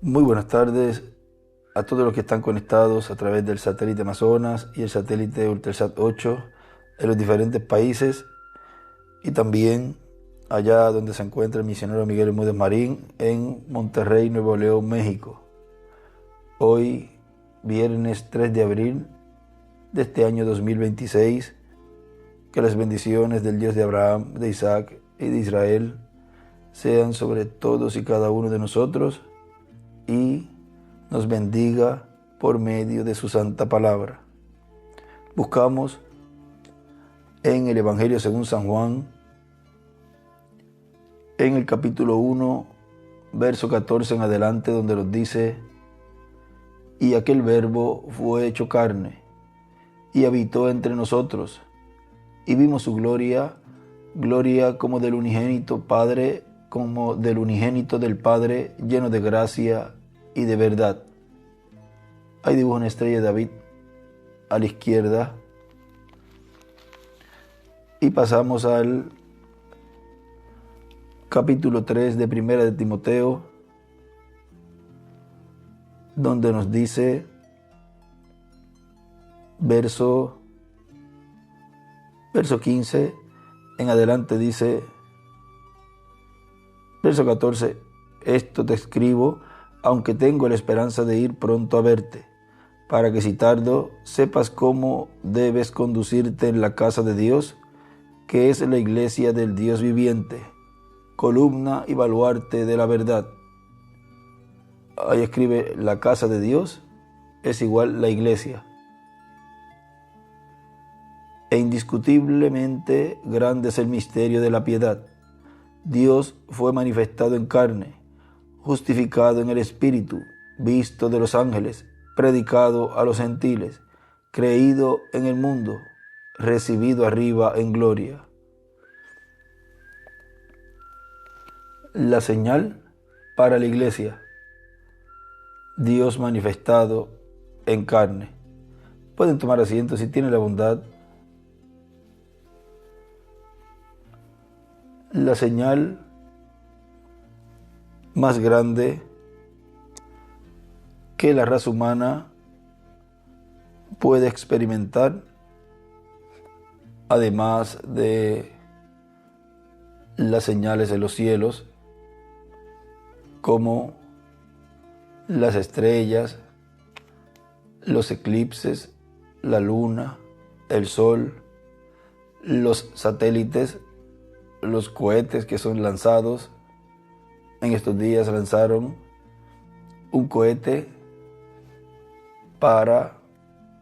Muy buenas tardes a todos los que están conectados a través del satélite Amazonas y el satélite Ultrasat 8 en los diferentes países y también allá donde se encuentra el misionero Miguel Bermúdez Marín en Monterrey, Nuevo León, México. Hoy, viernes 3 de abril de este año 2026, que las bendiciones del Dios de Abraham, de Isaac y de Israel sean sobre todos y cada uno de nosotros y nos bendiga por medio de su santa palabra. Buscamos en el Evangelio según San Juan, en el capítulo 1, verso 14 en adelante, donde nos dice: y aquel verbo fue hecho carne, y habitó entre nosotros, y vimos su gloria, gloria como del unigénito Padre, como del unigénito del Padre, lleno de gracia y de verdad. Ahí dibuja una estrella de David a la izquierda. Y pasamos al capítulo 3 de Primera de Timoteo, donde nos dice, verso 15 en adelante dice, verso 14, esto te escribo, aunque tengo la esperanza de ir pronto a verte, para que si tardo sepas cómo debes conducirte en la casa de Dios, que es la iglesia del Dios viviente, columna y baluarte de la verdad. Ahí escribe, la casa de Dios es igual la iglesia. E indiscutiblemente grande es el misterio de la piedad. Dios fue manifestado en carne, justificado en el Espíritu, visto de los ángeles, predicado a los gentiles, creído en el mundo, recibido arriba en gloria. La señal para la iglesia: Dios manifestado en carne. Pueden tomar asiento si tienen la bondad. La señal más grande que la raza humana puede experimentar, además de las señales de los cielos, como las estrellas, los eclipses, la luna, el sol, los satélites, los cohetes que son lanzados. En estos días lanzaron un cohete para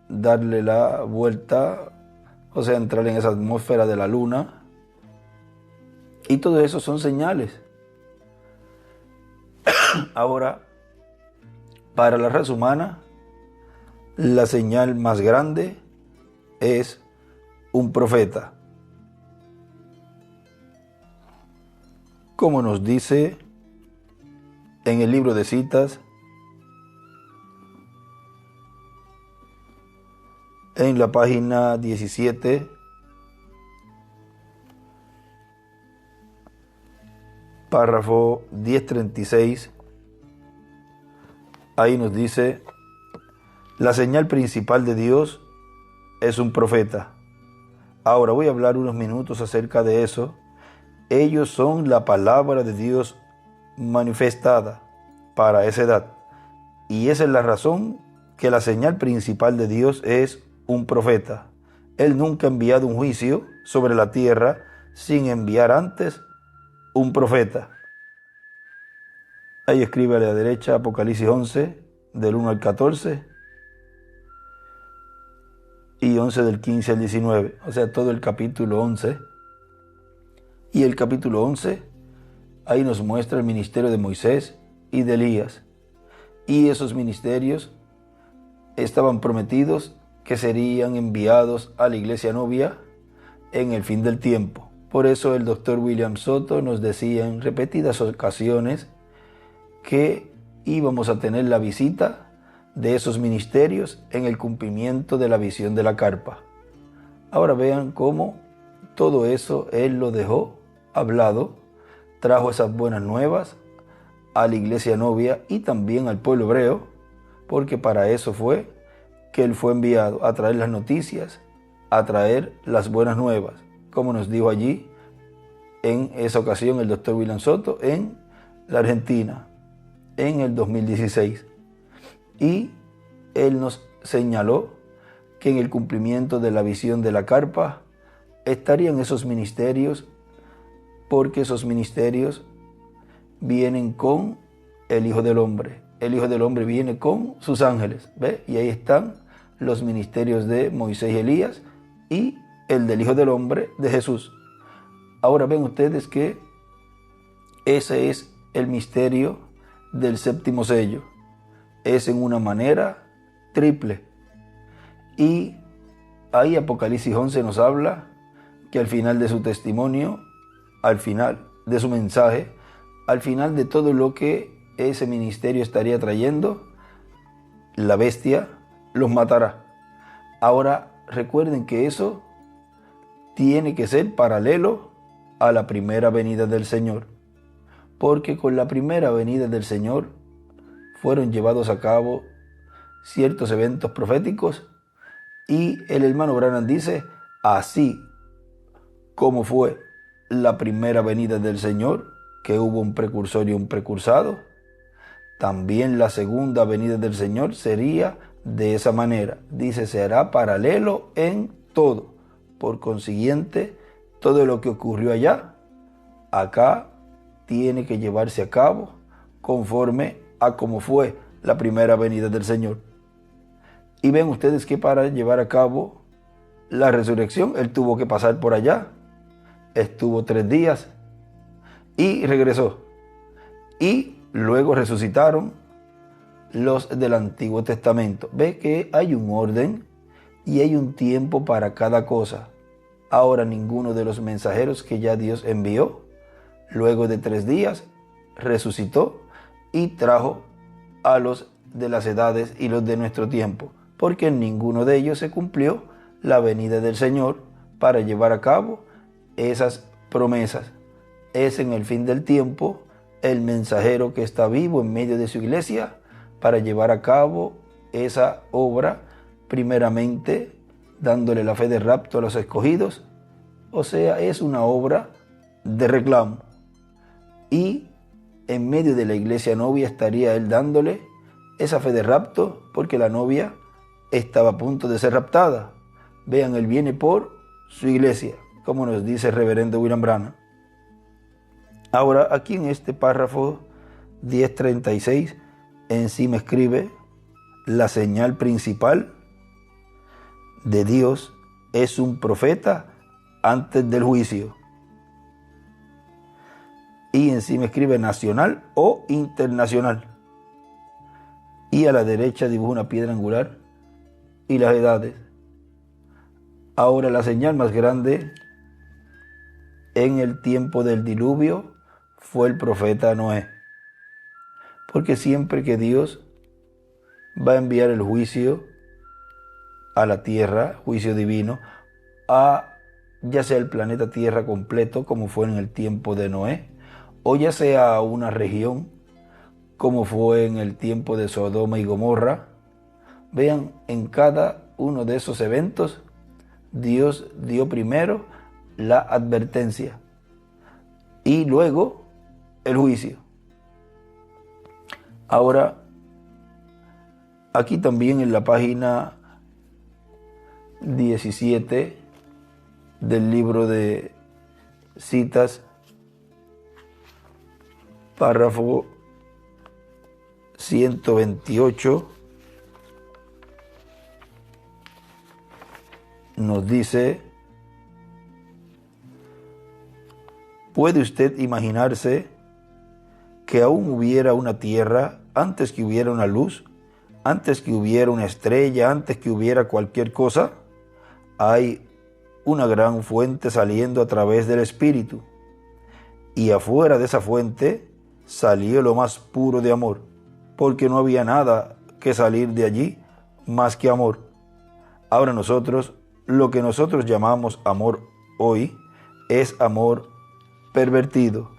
darle la vuelta, o sea, entrar en esa atmósfera de la luna. Y todo eso son señales. Ahora, para la raza humana, la señal más grande es un profeta. Como nos dice en el libro de citas, en la página 17, párrafo 1036, ahí nos dice, la señal principal de Dios es un profeta. Ahora voy a hablar unos minutos acerca de eso. Ellos son la palabra de Dios manifestada para esa edad. Y esa es la razón que la señal principal de Dios es un profeta. Él nunca ha enviado un juicio sobre la tierra sin enviar antes un profeta. Ahí escribe a la derecha Apocalipsis 11, del 1 al 14, y 11 del 15 al 19, o sea, todo el capítulo 11. Y el capítulo 11, ahí nos muestra el ministerio de Moisés y de Elías. Y esos ministerios estaban prometidos que serían enviados a la iglesia novia en el fin del tiempo. Por eso el doctor William Soto nos decía en repetidas ocasiones que íbamos a tener la visita de esos ministerios en el cumplimiento de la visión de la carpa. Ahora vean cómo todo eso Él lo dejó hablado, trajo esas buenas nuevas a la iglesia novia y también al pueblo hebreo, porque para eso fue que él fue enviado, a traer las noticias, a traer las buenas nuevas, como nos dijo allí en esa ocasión el doctor William Soto en la Argentina en el 2016. Y él nos señaló que en el cumplimiento de la visión de la carpa estarían esos ministerios, porque esos ministerios vienen con el Hijo del Hombre. El Hijo del Hombre viene con sus ángeles, ¿ve? Y ahí están los ministerios de Moisés y Elías y el del Hijo del Hombre de Jesús. Ahora ven ustedes que ese es el misterio del séptimo sello. Es en una manera triple. Y ahí Apocalipsis 11 nos habla que al final de su testimonio, al final de su mensaje, al final de todo lo que ese ministerio estaría trayendo, la bestia los matará. Ahora recuerden que eso tiene que ser paralelo a la primera venida del Señor, porque con la primera venida del Señor fueron llevados a cabo ciertos eventos proféticos y el hermano Branham dice, así como fue la primera venida del Señor, que hubo un precursor y un precursado, también la segunda venida del Señor sería de esa manera. Dice, será paralelo en todo. Por consiguiente, todo lo que ocurrió allá, acá tiene que llevarse a cabo conforme a como fue la primera venida del Señor. Y ven ustedes que para llevar a cabo la resurrección, Él tuvo que pasar por allá. Estuvo 3 días y regresó. Y luego resucitaron los del Antiguo Testamento. Ve que hay un orden y hay un tiempo para cada cosa. Ahora ninguno de los mensajeros que ya Dios envió, luego de 3 días, resucitó y trajo a los de las edades y los de nuestro tiempo, porque en ninguno de ellos se cumplió la venida del Señor para llevar a cabo esas promesas. Es en el fin del tiempo el mensajero que está vivo en medio de su iglesia para llevar a cabo esa obra, primeramente dándole la fe de rapto a los escogidos, o sea, es una obra de reclamo. Y en medio de la iglesia novia estaría él dándole esa fe de rapto, porque la novia estaba a punto de ser raptada. Vean, él viene por su iglesia, como nos dice el reverendo William Branham. Ahora, aquí en este párrafo 1036, encima escribe, la señal principal de Dios es un profeta antes del juicio. Y encima escribe nacional o internacional. Y a la derecha dibuja una piedra angular y las edades. Ahora la señal más grande en el tiempo del diluvio fue el profeta Noé. Porque siempre que Dios va a enviar el juicio a la tierra, juicio divino, a ya sea el planeta Tierra completo, como fue en el tiempo de Noé, o ya sea a una región, como fue en el tiempo de Sodoma y Gomorra, vean, en cada uno de esos eventos, Dios dio primero la advertencia y luego el juicio. Ahora, aquí también en la página 17 del libro de citas, párrafo 128, nos dice, ¿puede usted imaginarse que aún hubiera una tierra antes que hubiera una luz, antes que hubiera una estrella, antes que hubiera cualquier cosa? Hay una gran fuente saliendo a través del Espíritu, y afuera de esa fuente salió lo más puro de amor, porque no había nada que salir de allí más que amor. Ahora nosotros, lo que nosotros llamamos amor hoy, es amor pervertido,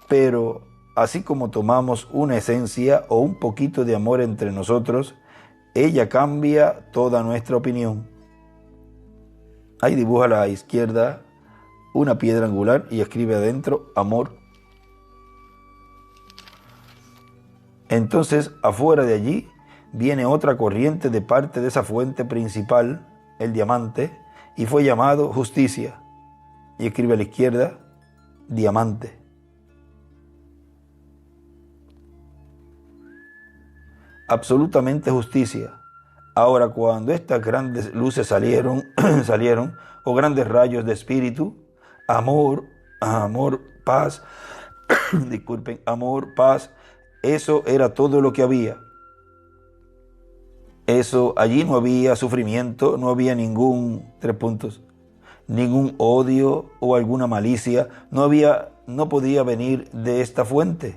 pero así como tomamos una esencia o un poquito de amor entre nosotros, ella cambia toda nuestra opinión. Ahí dibuja a la izquierda una piedra angular y escribe adentro amor. Entonces, afuera de allí, viene otra corriente de parte de esa fuente principal, el diamante, y fue llamado justicia. Y escribe a la izquierda, diamante. Absolutamente justicia. Ahora, cuando estas grandes luces salieron, o grandes rayos de espíritu, amor, paz, disculpen, amor, paz, eso era todo lo que había. Eso, allí no había sufrimiento, no había ningún odio o alguna malicia, no podía venir de esta fuente.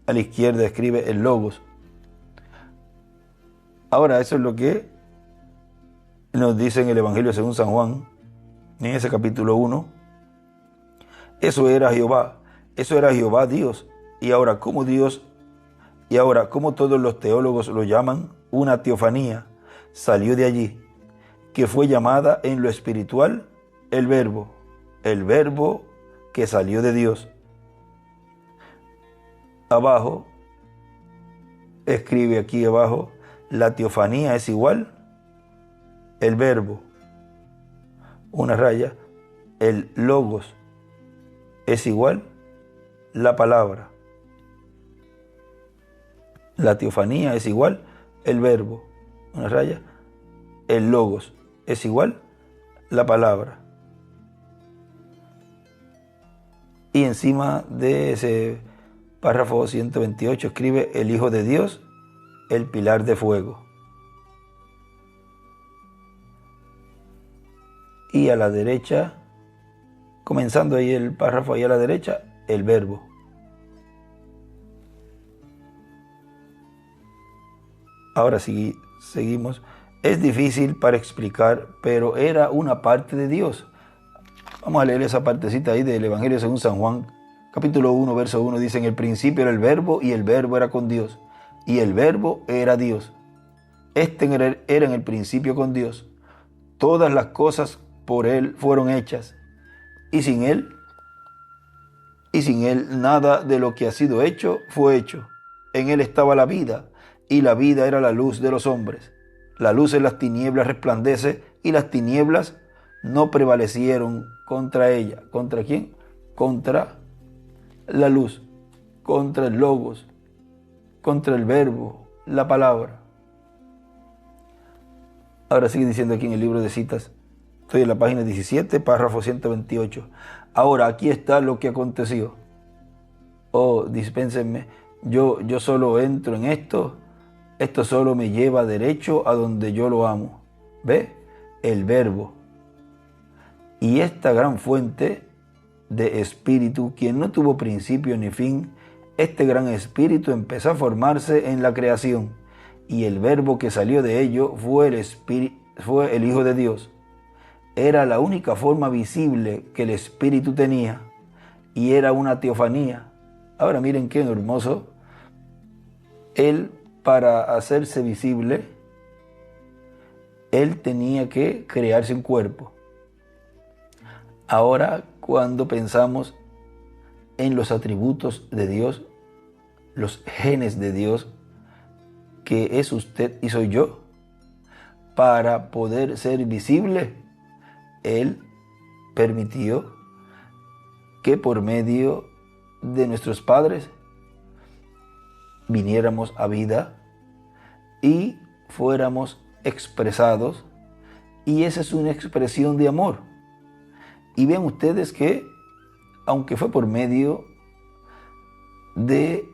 A la izquierda escribe el logos. Ahora, eso es lo que nos dice en el Evangelio según San Juan, en ese capítulo 1. Eso era Jehová Dios. Y ahora, como todos los teólogos lo llaman, una teofanía salió de allí, que fue llamada en lo espiritual el verbo que salió de Dios. Abajo, escribe aquí abajo, la teofanía es igual el verbo, una raya, el logos es igual la palabra. La teofanía es igual el verbo, una raya, el logos es igual la palabra. Y encima de ese párrafo 128 escribe el Hijo de Dios, el pilar de fuego. Y a la derecha, comenzando ahí el párrafo, ahí a la derecha, el verbo. Ahora sí, seguimos. Es difícil para explicar, pero era una parte de Dios. Vamos a leer esa partecita ahí del Evangelio según San Juan, capítulo 1, verso 1. Dice, en el principio era el verbo, y el verbo era con Dios, y el verbo era Dios. Este era en el principio con Dios. Todas las cosas por Él fueron hechas, y sin Él nada de lo que ha sido hecho fue hecho. En Él estaba la vida, y la vida era la luz de los hombres. La luz en las tinieblas resplandece, y las tinieblas no prevalecieron contra ella. ¿Contra quién? Contra la luz, contra el logos, contra el verbo, la palabra. Ahora sigue diciendo aquí en el libro de citas, estoy en la página 17, párrafo 128. Ahora, aquí está lo que aconteció. Oh, dispénsenme, yo solo entro en esto solo me lleva derecho a donde yo lo amo. ¿Ve? El verbo. Y esta gran fuente de espíritu, quien no tuvo principio ni fin, este gran espíritu empezó a formarse en la creación, y el verbo que salió de ello fue el Hijo de Dios. Era la única forma visible que el espíritu tenía, y era una teofanía. Ahora miren qué hermoso. Él, para hacerse visible, Él tenía que crearse un cuerpo. Ahora, cuando pensamos en los atributos de Dios, los genes de Dios, que es usted y soy yo, para poder ser visible, Él permitió que por medio de nuestros padres viniéramos a vida y fuéramos expresados, y esa es una expresión de amor. Y vean ustedes que, aunque fue por medio de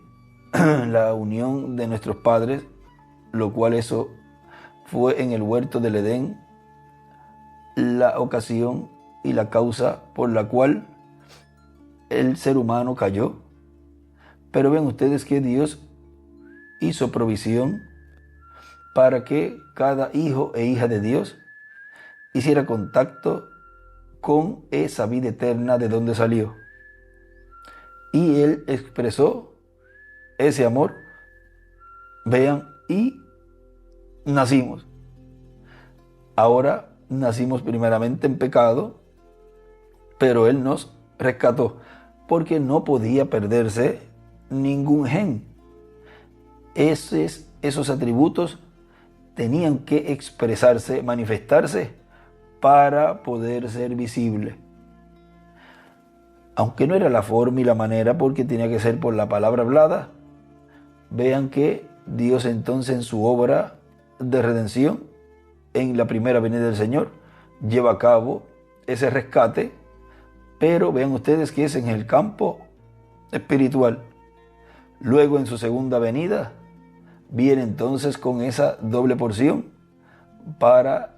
la unión de nuestros padres, lo cual eso fue en el huerto del Edén, la ocasión y la causa por la cual el ser humano cayó. Pero ven ustedes que Dios hizo provisión para que cada hijo e hija de Dios hiciera contacto con esa vida eterna de donde salió. Y Él expresó ese amor, vean, y nacimos. Ahora nacimos primeramente en pecado, pero Él nos rescató porque no podía perderse ningún gen. Esos atributos tenían que expresarse, manifestarse para poder ser visible. Aunque no era la forma y la manera, porque tenía que ser por la palabra hablada, vean que Dios entonces en su obra de redención, en la primera venida del Señor, lleva a cabo ese rescate, pero vean ustedes que es en el campo espiritual. Luego en su segunda venida, viene entonces con esa doble porción para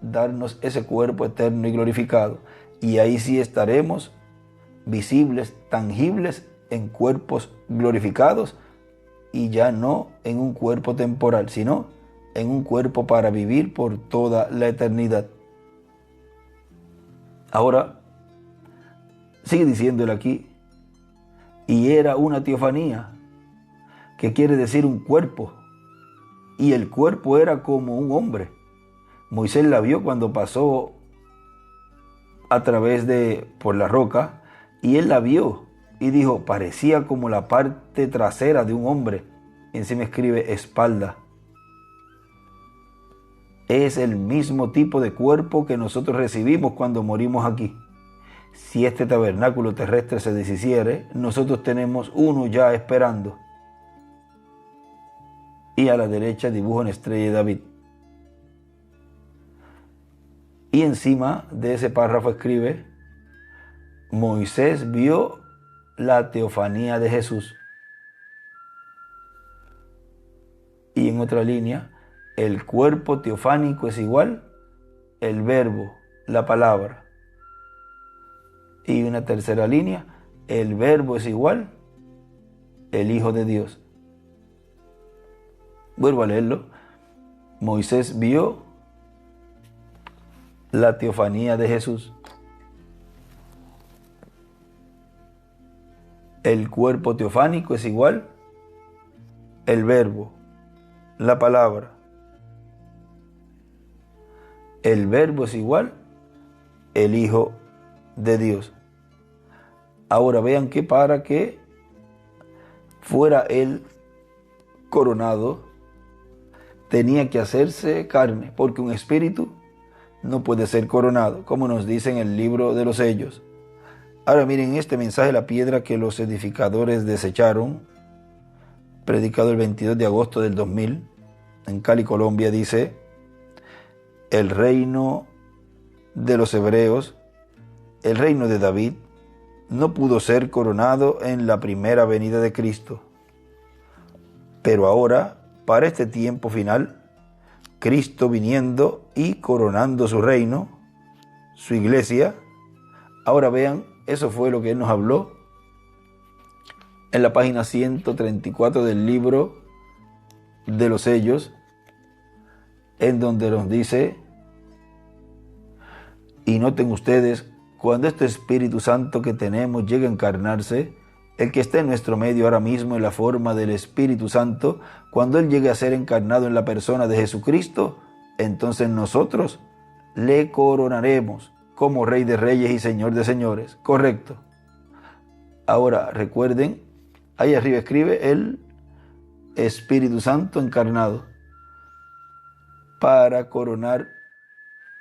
darnos ese cuerpo eterno y glorificado. Y ahí sí estaremos visibles, tangibles, en cuerpos glorificados, y ya no en un cuerpo temporal, sino en un cuerpo para vivir por toda la eternidad. Ahora, sigue diciéndole aquí, y era una teofanía, que quiere decir un cuerpo, y el cuerpo era como un hombre. Moisés la vio cuando pasó a través por la roca, y él la vio y dijo, parecía como la parte trasera de un hombre. Encima escribe espalda. Es el mismo tipo de cuerpo que nosotros recibimos cuando morimos aquí. Si este tabernáculo terrestre se deshiciere, nosotros tenemos uno ya esperando. Y a la derecha dibuja una estrella de David. Y encima de ese párrafo escribe, Moisés vio la teofanía de Jesús. Y en otra línea, el cuerpo teofánico es igual, el verbo, la palabra. Y una tercera línea, el verbo es igual, el Hijo de Dios. Vuelvo a leerlo. Moisés vio la teofanía de Jesús. El cuerpo teofánico es igual, el verbo, la palabra. El verbo es igual, el Hijo de Dios. Ahora vean que para que fuera él coronado, tenía que hacerse carne, porque un espíritu no puede ser coronado, como nos dice en el libro de los sellos. Ahora miren este mensaje, la piedra que los edificadores desecharon, predicado el 22 de agosto del 2000, en Cali, Colombia, dice, el reino de los hebreos, el reino de David, no pudo ser coronado en la primera venida de Cristo. Pero ahora, para este tiempo final, Cristo viniendo y coronando su reino, su iglesia. Ahora vean, eso fue lo que Él nos habló en la página 134 del libro de los sellos, en donde nos dice, y noten ustedes, cuando este Espíritu Santo que tenemos llegue a encarnarse, el que está en nuestro medio ahora mismo en la forma del Espíritu Santo, cuando Él llegue a ser encarnado en la persona de Jesucristo, entonces nosotros le coronaremos como Rey de Reyes y Señor de Señores. Correcto. Ahora recuerden, ahí arriba escribe el Espíritu Santo encarnado. Para coronar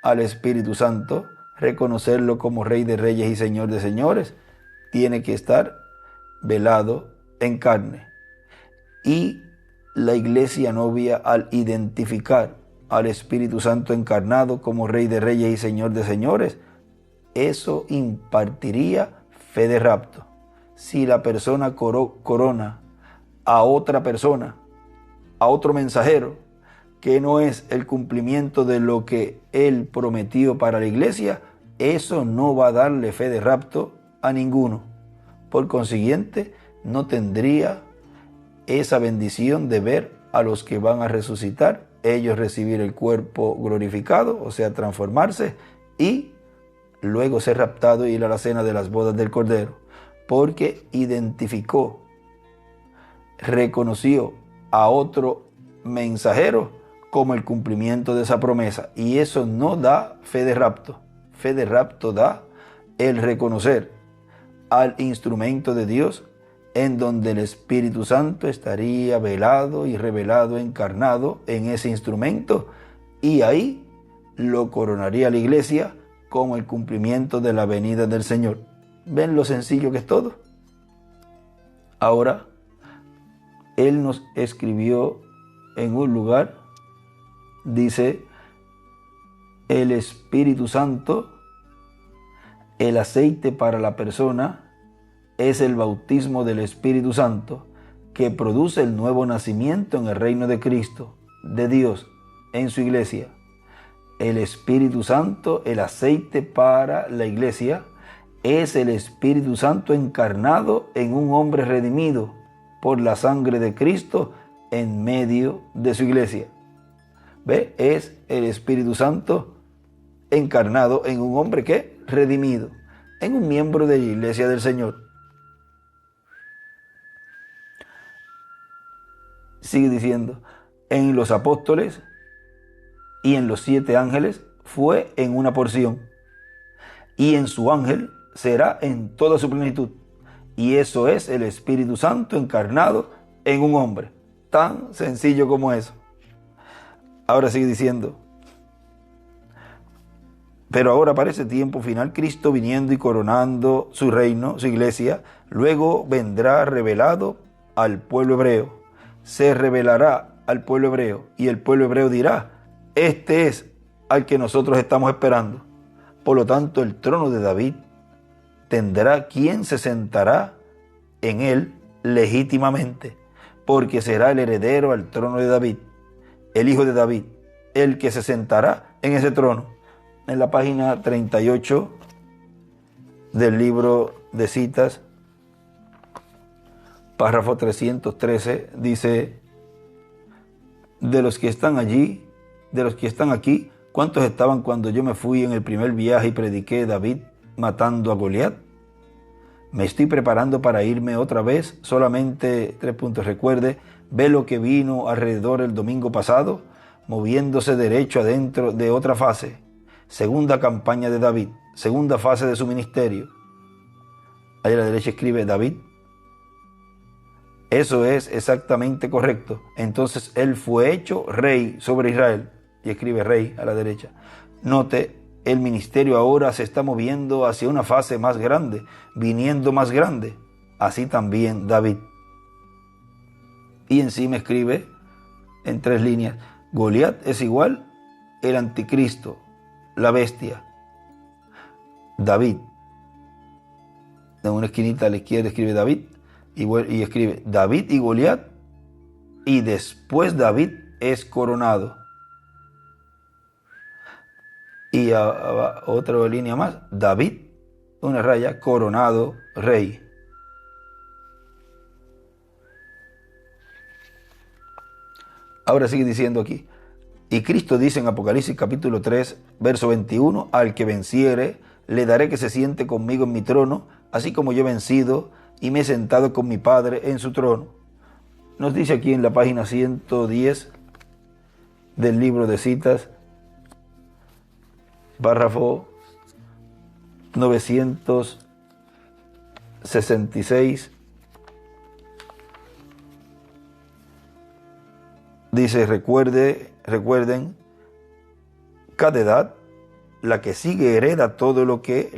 al Espíritu Santo, reconocerlo como Rey de Reyes y Señor de Señores, tiene que estar velado en carne. Y la iglesia novia, al identificar al Espíritu Santo encarnado como Rey de Reyes y Señor de Señores, eso impartiría fe de rapto. Si la persona corona a otra persona, a otro mensajero, que no es el cumplimiento de lo que él prometió para la iglesia, eso no va a darle fe de rapto a ninguno. Por consiguiente, no tendría esa bendición de ver a los que van a resucitar, ellos recibir el cuerpo glorificado, o sea, transformarse, y luego ser raptado y ir a la cena de las bodas del Cordero, porque identificó reconoció a otro mensajero como el cumplimiento de esa promesa. Y eso no da fe de rapto. Fe de rapto da el reconocer al instrumento de Dios, en donde el Espíritu Santo estaría velado y revelado, encarnado en ese instrumento, y ahí lo coronaría la iglesia como el cumplimiento de la venida del Señor. ¿Ven lo sencillo que es todo? Ahora, Él nos escribió en un lugar, dice, el Espíritu Santo, el aceite para la persona, es el bautismo del Espíritu Santo que produce el nuevo nacimiento en el reino de Cristo, de Dios, en su iglesia. El Espíritu Santo, el aceite para la iglesia, es el Espíritu Santo encarnado en un hombre redimido por la sangre de Cristo en medio de su iglesia. ¿Ve? Es el Espíritu Santo encarnado en un hombre que redimido, en un miembro de la iglesia del Señor. Sigue diciendo, en los apóstoles y en los 7 ángeles fue en una porción, y en su ángel será en toda su plenitud. Y eso es el Espíritu Santo encarnado en un hombre. Tan sencillo como eso. Ahora sigue diciendo, pero ahora para ese tiempo final, Cristo viniendo y coronando su reino, su iglesia, luego vendrá revelado al pueblo hebreo. Se revelará al pueblo hebreo, y el pueblo hebreo dirá, este es al que nosotros estamos esperando. Por lo tanto, el trono de David tendrá quien se sentará en él legítimamente, porque será el heredero al trono de David, el hijo de David, el que se sentará en ese trono. En la página 38 del libro de citas, párrafo 313, dice, de los que están allí, de los que están aquí, ¿cuántos estaban cuando yo me fui en el primer viaje y prediqué David matando a Goliat? Me estoy preparando para irme otra vez, solamente 3 puntos. Recuerde, ve lo que vino alrededor el domingo pasado, moviéndose derecho adentro de otra fase. Segunda campaña de David, segunda fase de su ministerio. Ahí a la derecha escribe David. Eso es exactamente correcto. Entonces él fue hecho rey sobre Israel. Y escribe rey a la derecha. Note, el ministerio ahora se está moviendo hacia una fase más grande, viniendo más grande. Así también David. Y encima escribe en 3 líneas, Goliat es igual el anticristo, la bestia. David. En una esquinita a la izquierda escribe David. Y escribe David y Goliat, y después David es coronado. Y otra línea más, David, una raya, coronado rey. Ahora sigue diciendo aquí, y Cristo dice en Apocalipsis capítulo 3, verso 21, al que venciere, le daré que se siente conmigo en mi trono, así como yo he vencido y me he sentado con mi Padre en su trono. Nos dice aquí en la página 110 del libro de citas, párrafo 966, dice, recuerden, cada edad, la que sigue hereda todo lo que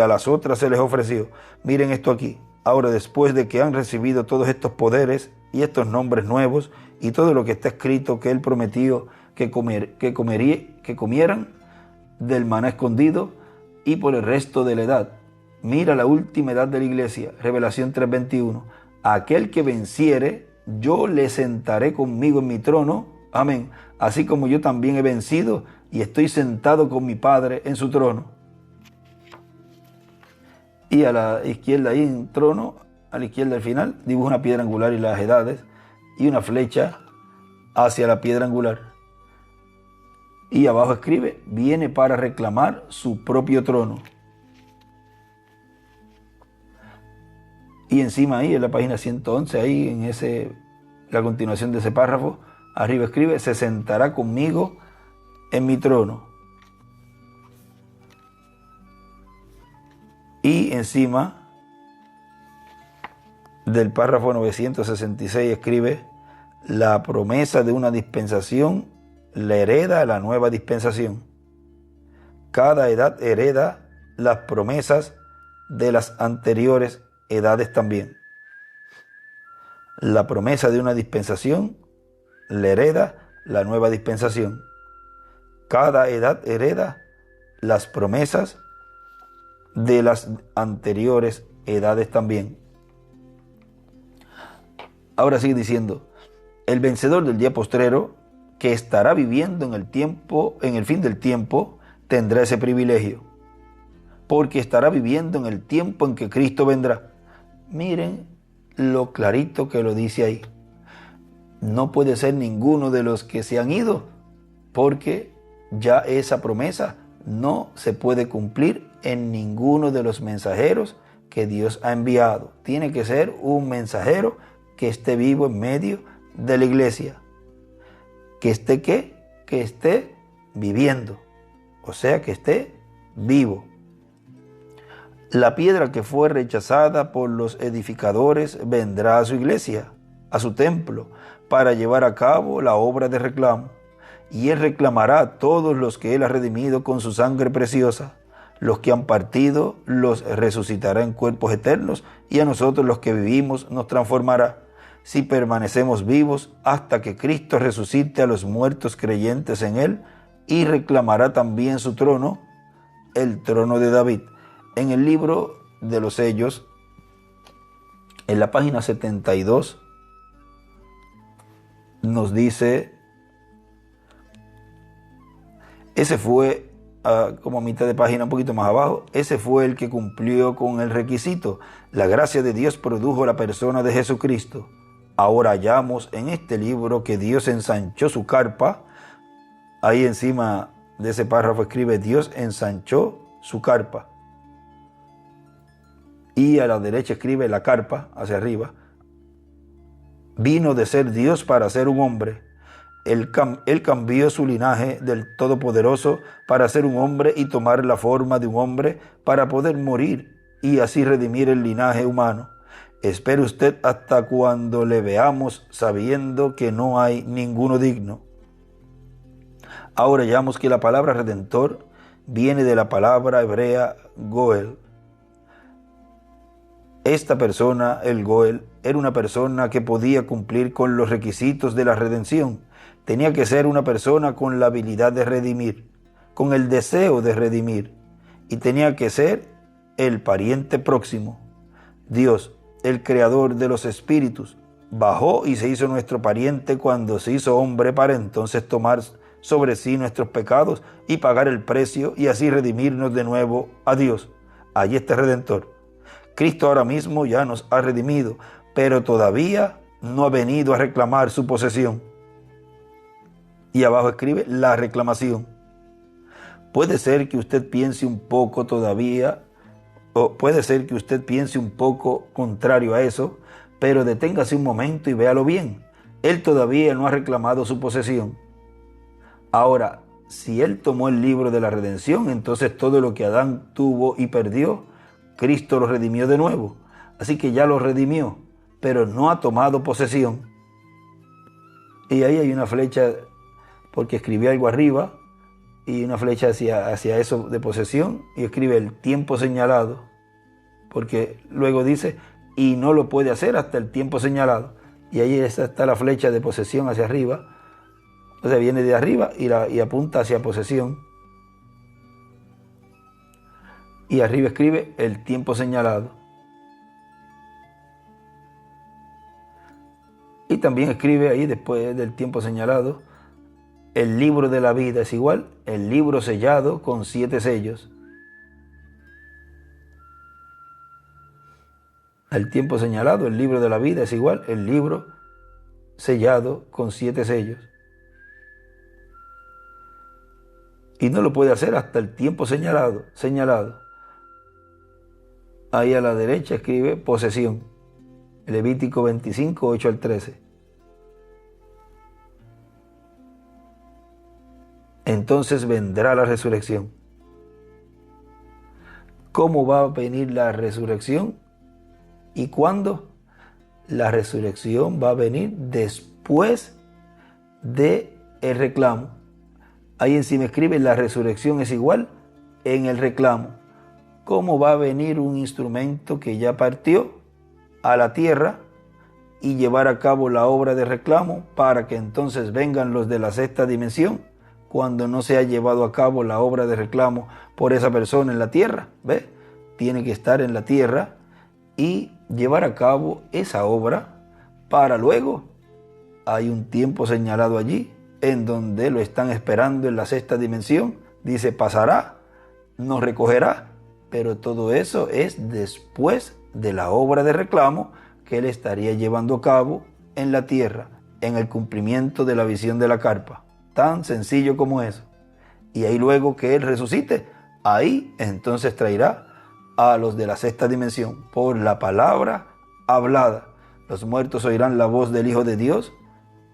a las otras se les ofreció. Miren esto aquí. Ahora, después de que han recibido todos estos poderes y estos nombres nuevos y todo lo que está escrito que él prometió que comieran del maná escondido y por el resto de la edad. Mira la última edad de la iglesia, Revelación 3:21. Aquel que venciere, yo le sentaré conmigo en mi trono. Amén. Así como yo también he vencido y estoy sentado con mi Padre en su trono. Y a la izquierda ahí en trono, a la izquierda al final, dibuja una piedra angular y las edades y una flecha hacia la piedra angular. Y abajo escribe, viene para reclamar su propio trono. Y encima ahí, en la página 111, ahí en la continuación de ese párrafo, arriba escribe, se sentará conmigo en mi trono. Y encima del párrafo 966 escribe, la promesa de una dispensación la hereda la nueva dispensación. Cada edad hereda las promesas de las anteriores edades también. La promesa de una dispensación la hereda la nueva dispensación. Cada edad hereda las promesas de las anteriores edades también. Ahora sigue diciendo, el vencedor del día postrero, que estará viviendo en el fin del tiempo, tendrá ese privilegio, porque estará viviendo en el tiempo en que Cristo vendrá. Miren lo clarito que lo dice ahí. No puede ser ninguno de los que se han ido, porque ya esa promesa no se puede cumplir en ninguno de los mensajeros que Dios ha enviado. Tiene que ser un mensajero que esté vivo en medio de la iglesia. ¿Que esté qué? Que esté viviendo. O sea, que esté vivo. La piedra que fue rechazada por los edificadores vendrá a su iglesia, a su templo, para llevar a cabo la obra de reclamo. Y él reclamará a todos los que él ha redimido con su sangre preciosa. Los que han partido los resucitará en cuerpos eternos, y a nosotros los que vivimos nos transformará, si permanecemos vivos hasta que Cristo resucite a los muertos creyentes en él, y reclamará también su trono, el trono de David. En el libro de los sellos, en la página 72, nos dice, ese fue, como a mitad de página, un poquito más abajo, ese fue el que cumplió con el requisito. La gracia de Dios produjo la persona de Jesucristo. Ahora hallamos en este libro que Dios ensanchó su carpa. Ahí encima de ese párrafo escribe, Dios ensanchó su carpa. Y a la derecha escribe la carpa, hacia arriba. Vino de ser Dios para ser un hombre. Él cambió su linaje del Todopoderoso para ser un hombre y tomar la forma de un hombre para poder morir y así redimir el linaje humano. Espere usted hasta cuando le veamos, sabiendo que no hay ninguno digno. Ahora hallamos que la palabra redentor viene de la palabra hebrea Goel. Esta persona, el Goel, era una persona que podía cumplir con los requisitos de la redención. Tenía que ser una persona con la habilidad de redimir, con el deseo de redimir, y tenía que ser el pariente próximo. Dios, el creador de los espíritus, bajó y se hizo nuestro pariente cuando se hizo hombre para entonces tomar sobre sí nuestros pecados y pagar el precio y así redimirnos de nuevo a Dios. Allí está el Redentor. Cristo ahora mismo ya nos ha redimido, pero todavía no ha venido a reclamar su posesión. Y abajo escribe la reclamación. Puede ser que usted piense un poco todavía, o puede ser que usted piense un poco contrario a eso, pero deténgase un momento y véalo bien. Él todavía no ha reclamado su posesión. Ahora, si él tomó el libro de la redención, entonces todo lo que Adán tuvo y perdió, Cristo lo redimió de nuevo. Así que ya lo redimió, pero no ha tomado posesión. Y ahí hay una flecha, porque escribí algo arriba, y una flecha hacia eso de posesión, y escribe el tiempo señalado, porque luego dice, y no lo puede hacer hasta el tiempo señalado. Y ahí está la flecha de posesión hacia arriba, o sea, viene de arriba y apunta hacia posesión. Y arriba escribe el tiempo señalado. Y también escribe ahí, después del tiempo señalado, el libro de la vida es igual, el libro sellado con 7 sellos. El tiempo señalado, el libro de la vida es igual, el libro sellado con 7 sellos. Y no lo puede hacer hasta el tiempo señalado. Ahí a la derecha escribe posesión. Levítico 25, 8 al 13. Entonces vendrá la resurrección. ¿Cómo va a venir la resurrección? ¿Y cuándo? La resurrección va a venir después del reclamo. Ahí encima escribe, la resurrección es igual en el reclamo. ¿Cómo va a venir un instrumento que ya partió a la tierra y llevar a cabo la obra de reclamo para que entonces vengan los de la sexta dimensión cuando no se ha llevado a cabo la obra de reclamo por esa persona en la tierra? ¿Ve? Tiene que estar en la tierra y llevar a cabo esa obra para luego. Hay un tiempo señalado allí en donde lo están esperando en la sexta dimensión. Dice, pasará, nos recogerá, pero todo eso es después de la obra de reclamo que él estaría llevando a cabo en la tierra, en el cumplimiento de la visión de la carpa. Tan sencillo como eso. Y ahí luego que él resucite, ahí entonces traerá a los de la sexta dimensión por la palabra hablada. Los muertos oirán la voz del Hijo de Dios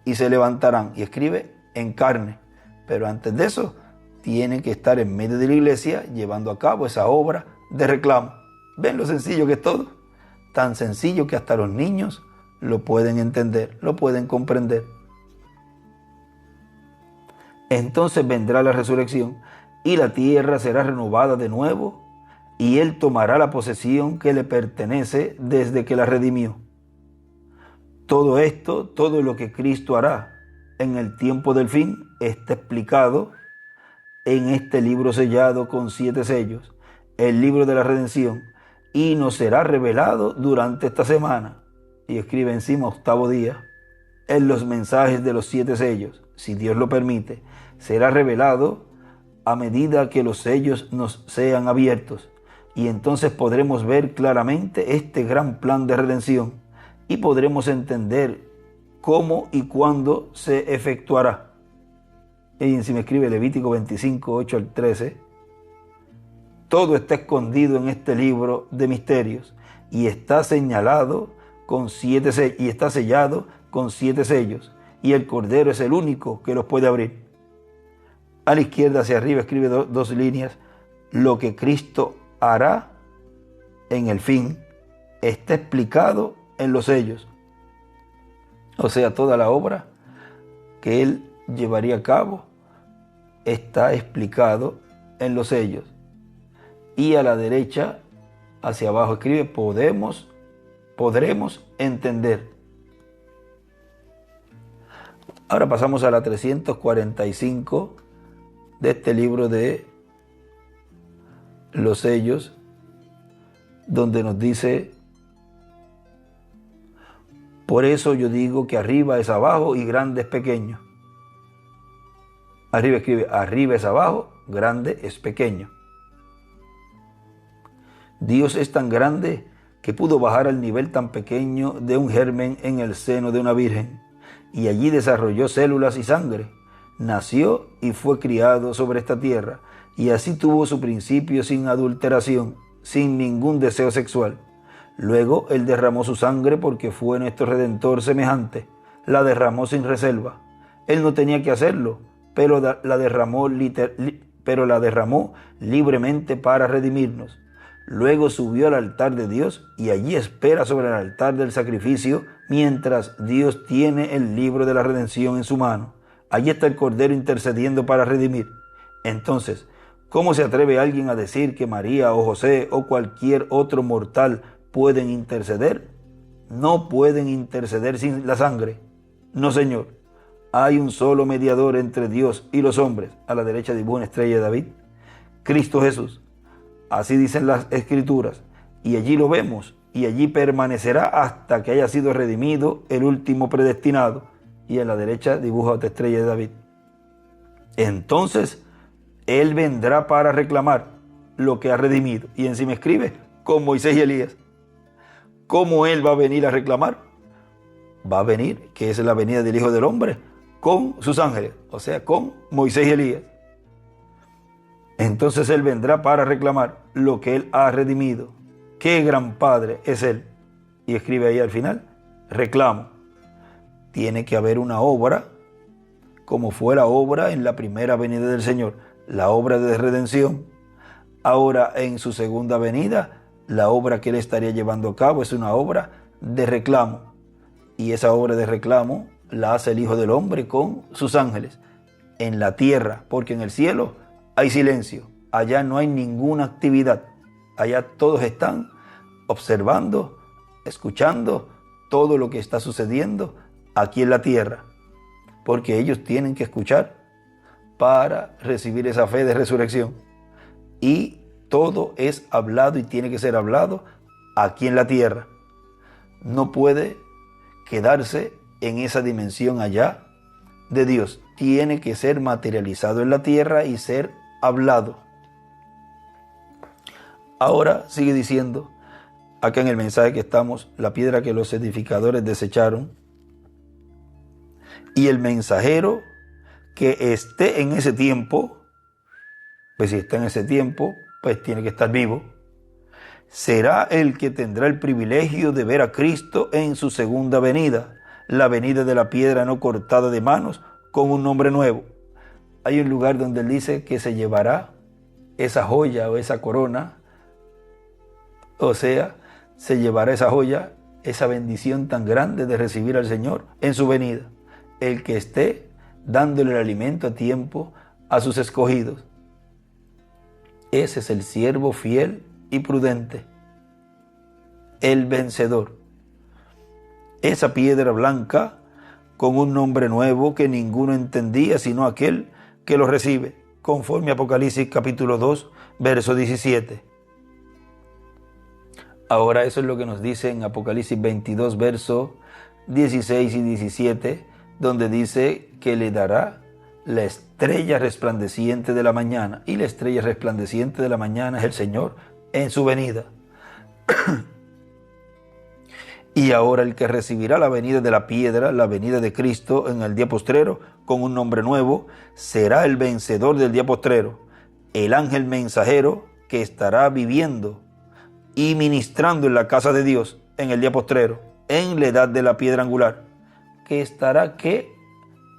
y se levantarán. Y escribe en carne. Pero antes de eso, tiene que estar en medio de la iglesia llevando a cabo esa obra de reclamo. ¿Ven lo sencillo que es todo? Tan sencillo que hasta los niños lo pueden entender, lo pueden comprender. Entonces vendrá la resurrección y la tierra será renovada de nuevo y él tomará la posesión que le pertenece desde que la redimió. Todo esto, todo lo que Cristo hará en el tiempo del fin, está explicado en este libro sellado con 7 sellos, el libro de la redención, y nos será revelado durante esta semana. Y escribe encima 8º día, en los mensajes de los 7 sellos, si Dios lo permite, será revelado a medida que los sellos nos sean abiertos. Y entonces podremos ver claramente este gran plan de redención y podremos entender cómo y cuándo se efectuará. Y encima escribe Levítico 25, 8 al 13. Todo está escondido en este libro de misterios y está señalado con 7 sellos y está sellado con 7 sellos. Y el Cordero es el único que los puede abrir. A la izquierda hacia arriba escribe 2 líneas. Lo que Cristo hará en el fin está explicado en los sellos. O sea, toda la obra que él llevaría a cabo está explicado en los sellos. Y a la derecha, hacia abajo, escribe, podremos entender. Ahora pasamos a la 345 de este libro de los sellos, donde nos dice, por eso yo digo que arriba es abajo y grande es pequeño. Arriba escribe, arriba es abajo, grande es pequeño. Dios es tan grande que pudo bajar al nivel tan pequeño de un germen en el seno de una virgen, y allí desarrolló células y sangre. Nació y fue criado sobre esta tierra, y así tuvo su principio sin adulteración, sin ningún deseo sexual. Luego él derramó su sangre porque fue nuestro Redentor semejante. La derramó sin reserva. Él no tenía que hacerlo, pero la derramó libremente para redimirnos. Luego subió al altar de Dios y allí espera sobre el altar del sacrificio mientras Dios tiene el libro de la redención en su mano. Allí está el Cordero intercediendo para redimir. Entonces, ¿cómo se atreve alguien a decir que María o José o cualquier otro mortal pueden interceder? No pueden interceder sin la sangre. No, Señor. Hay un solo mediador entre Dios y los hombres. A la derecha dibuja una estrella de David. Cristo Jesús. Así dicen las Escrituras. Y allí lo vemos. Y allí permanecerá hasta que haya sido redimido el último predestinado. Y a la derecha dibuja otra estrella de David. Entonces, Él vendrá para reclamar lo que ha redimido. Y encima escribe, con Moisés y Elías. ¿Cómo Él va a venir a reclamar? Va a venir, que es la venida del Hijo del Hombre, con sus ángeles, o sea, con Moisés y Elías. Entonces Él vendrá para reclamar lo que Él ha redimido. ¡Qué gran Padre es Él! y escribe ahí al final, reclamo. Tiene que haber una obra, como fue la obra en la primera venida del Señor, la obra de redención. Ahora en su segunda venida, la obra que Él estaría llevando a cabo es una obra de reclamo. Y esa obra de reclamo la hace el Hijo del Hombre con sus ángeles en la tierra, porque en el cielo hay silencio, allá no hay ninguna actividad, allá todos están observando, escuchando todo lo que está sucediendo aquí en la tierra, porque ellos tienen que escuchar para recibir esa fe de resurrección. Y todo es hablado y tiene que ser hablado aquí en la tierra. No puede quedarse en esa dimensión allá de Dios. Tiene que ser materializado en la tierra y ser hablado. Ahora sigue diciendo, acá en el mensaje que estamos, la piedra que los edificadores desecharon, y el mensajero que esté en ese tiempo, pues si está en ese tiempo, pues tiene que estar vivo, será el que tendrá el privilegio de ver a Cristo en su segunda venida, la venida de la piedra no cortada de manos, con un nombre nuevo. Hay un lugar donde él dice que se llevará esa joya o esa corona, o sea, se llevará esa joya, esa bendición tan grande de recibir al Señor en su venida. El que esté dándole el alimento a tiempo a sus escogidos. Ese es el siervo fiel y prudente, el vencedor. Esa piedra blanca con un nombre nuevo que ninguno entendía sino aquel que lo recibe, conforme a Apocalipsis capítulo 2, verso 17. Ahora eso es lo que nos dice en Apocalipsis 22, verso 16 y 17, donde dice que le dará la estrella resplandeciente de la mañana. Y la estrella resplandeciente de la mañana es el Señor en su venida. Y ahora el que recibirá la venida de la piedra, la venida de Cristo en el día postrero, con un nombre nuevo, será el vencedor del día postrero, el ángel mensajero que estará viviendo y ministrando en la casa de Dios en el día postrero, en la edad de la piedra angular, que estará ¿qué?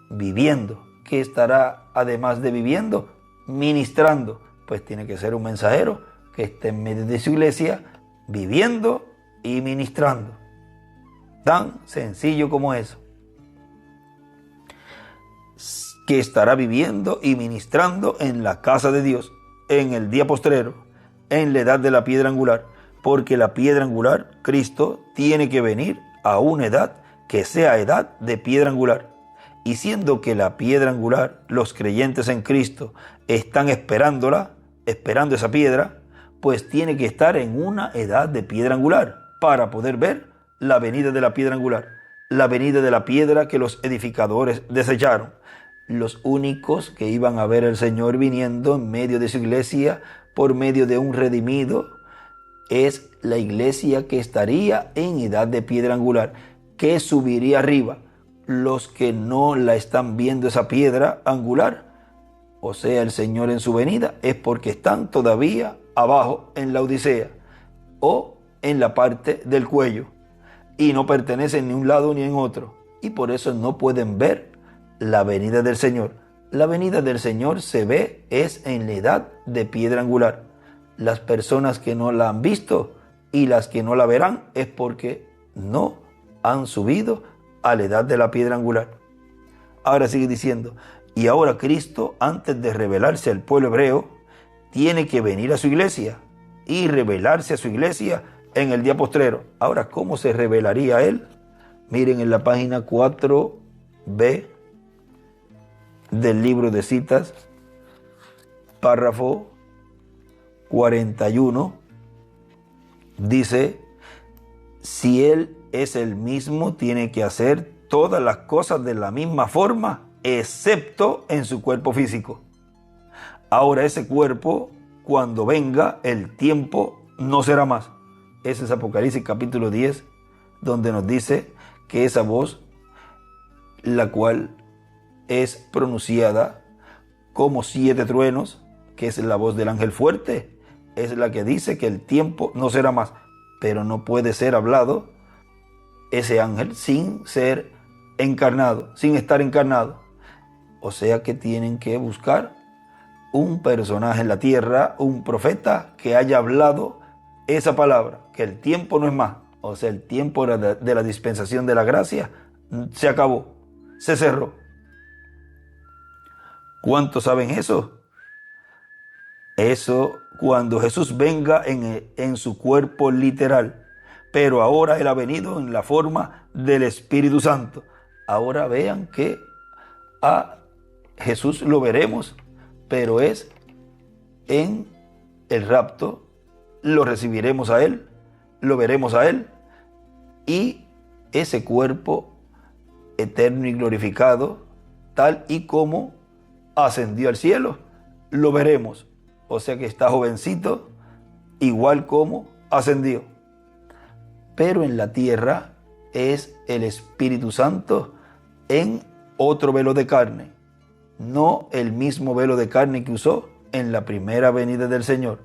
Viviendo, que estará además de viviendo, ministrando, pues tiene que ser un mensajero que esté en medio de su iglesia, viviendo y ministrando. Tan sencillo como eso. Que estará viviendo y ministrando en la casa de Dios, en el día postrero, en la edad de la piedra angular, porque la piedra angular, Cristo, tiene que venir a una edad que sea edad de piedra angular. Y siendo que la piedra angular, los creyentes en Cristo están esperando esa piedra, pues tiene que estar en una edad de piedra angular para poder ver la venida de la piedra angular, la venida de la piedra que los edificadores desecharon. Los únicos que iban a ver al Señor viniendo en medio de su iglesia por medio de un redimido es la iglesia que estaría en edad de piedra angular, que subiría arriba. Los que no la están viendo esa piedra angular, o sea, el Señor en su venida, es porque están todavía abajo en la Odisea o en la parte del cuello y no pertenecen ni a un lado ni en otro, y por eso no pueden ver la venida del Señor. La venida del Señor se ve es en la edad de piedra angular. Las personas que no la han visto y las que no la verán es porque no han subido a la edad de la piedra angular. Ahora sigue diciendo, y ahora Cristo, antes de revelarse al pueblo hebreo, tiene que venir a su iglesia y revelarse a su iglesia en el día postrero. Ahora, ¿cómo se revelaría Él? Miren en la página 4b del libro de citas, párrafo 41, dice, si Él es el mismo, tiene que hacer todas las cosas de la misma forma, excepto en su cuerpo físico. Ahora ese cuerpo, cuando venga el tiempo, no será más. Ese es Apocalipsis capítulo 10, donde nos dice que esa voz, la cual es pronunciada como 7 truenos, que es la voz del ángel fuerte, es la que dice que el tiempo no será más, pero no puede ser hablado ese ángel sin ser encarnado, sin estar encarnado. O sea que tienen que buscar un personaje en la tierra, un profeta que haya hablado esa palabra, que el tiempo no es más. O sea, el tiempo de la dispensación de la gracia se acabó, se cerró. ¿Cuántos saben eso? Eso cuando Jesús venga en su cuerpo literal. Pero ahora Él ha venido en la forma del Espíritu Santo. Ahora vean que a Jesús lo veremos, pero es en el rapto, lo recibiremos a Él, lo veremos a Él, y ese cuerpo eterno y glorificado, tal y como ascendió al cielo, lo veremos. O sea que está jovencito, igual como ascendió. Pero en la tierra es el Espíritu Santo en otro velo de carne, no el mismo velo de carne que usó en la primera venida del Señor.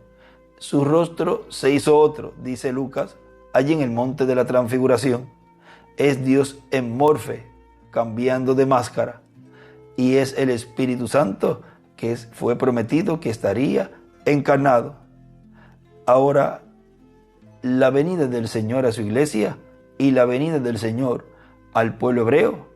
Su rostro se hizo otro, dice Lucas, allí en el monte de la transfiguración. Es Dios en morfe, cambiando de máscara. Y es el Espíritu Santo que fue prometido que estaría encarnado. Ahora, la venida del Señor a su iglesia y la venida del Señor al pueblo hebreo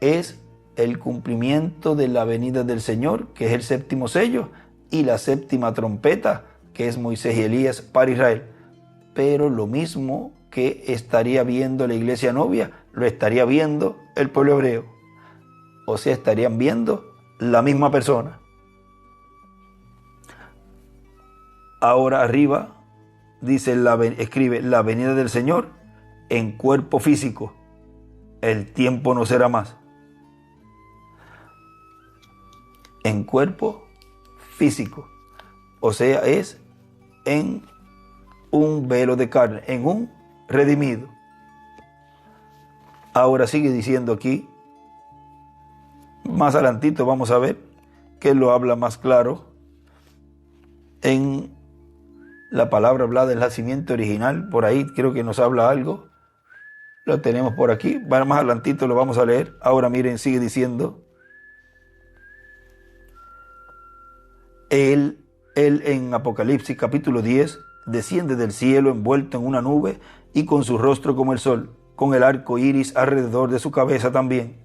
es el cumplimiento de la venida del Señor, que es el séptimo sello, y la séptima trompeta, que es Moisés y Elías para Israel. Pero lo mismo que estaría viendo la iglesia novia, lo estaría viendo el pueblo hebreo. O sea, estarían viendo la misma persona. Ahora arriba dice, escribe la venida del Señor en cuerpo físico. El tiempo no será más. En cuerpo físico. O sea, es en un velo de carne, en un redimido. Ahora sigue diciendo aquí, más adelantito vamos a ver que lo habla más claro en la palabra hablada del nacimiento original. Por ahí creo que nos habla algo. Lo tenemos por aquí. Más adelantito lo vamos a leer. Ahora miren, sigue diciendo. Él en Apocalipsis capítulo 10 desciende del cielo envuelto en una nube y con su rostro como el sol, con el arco iris alrededor de su cabeza también,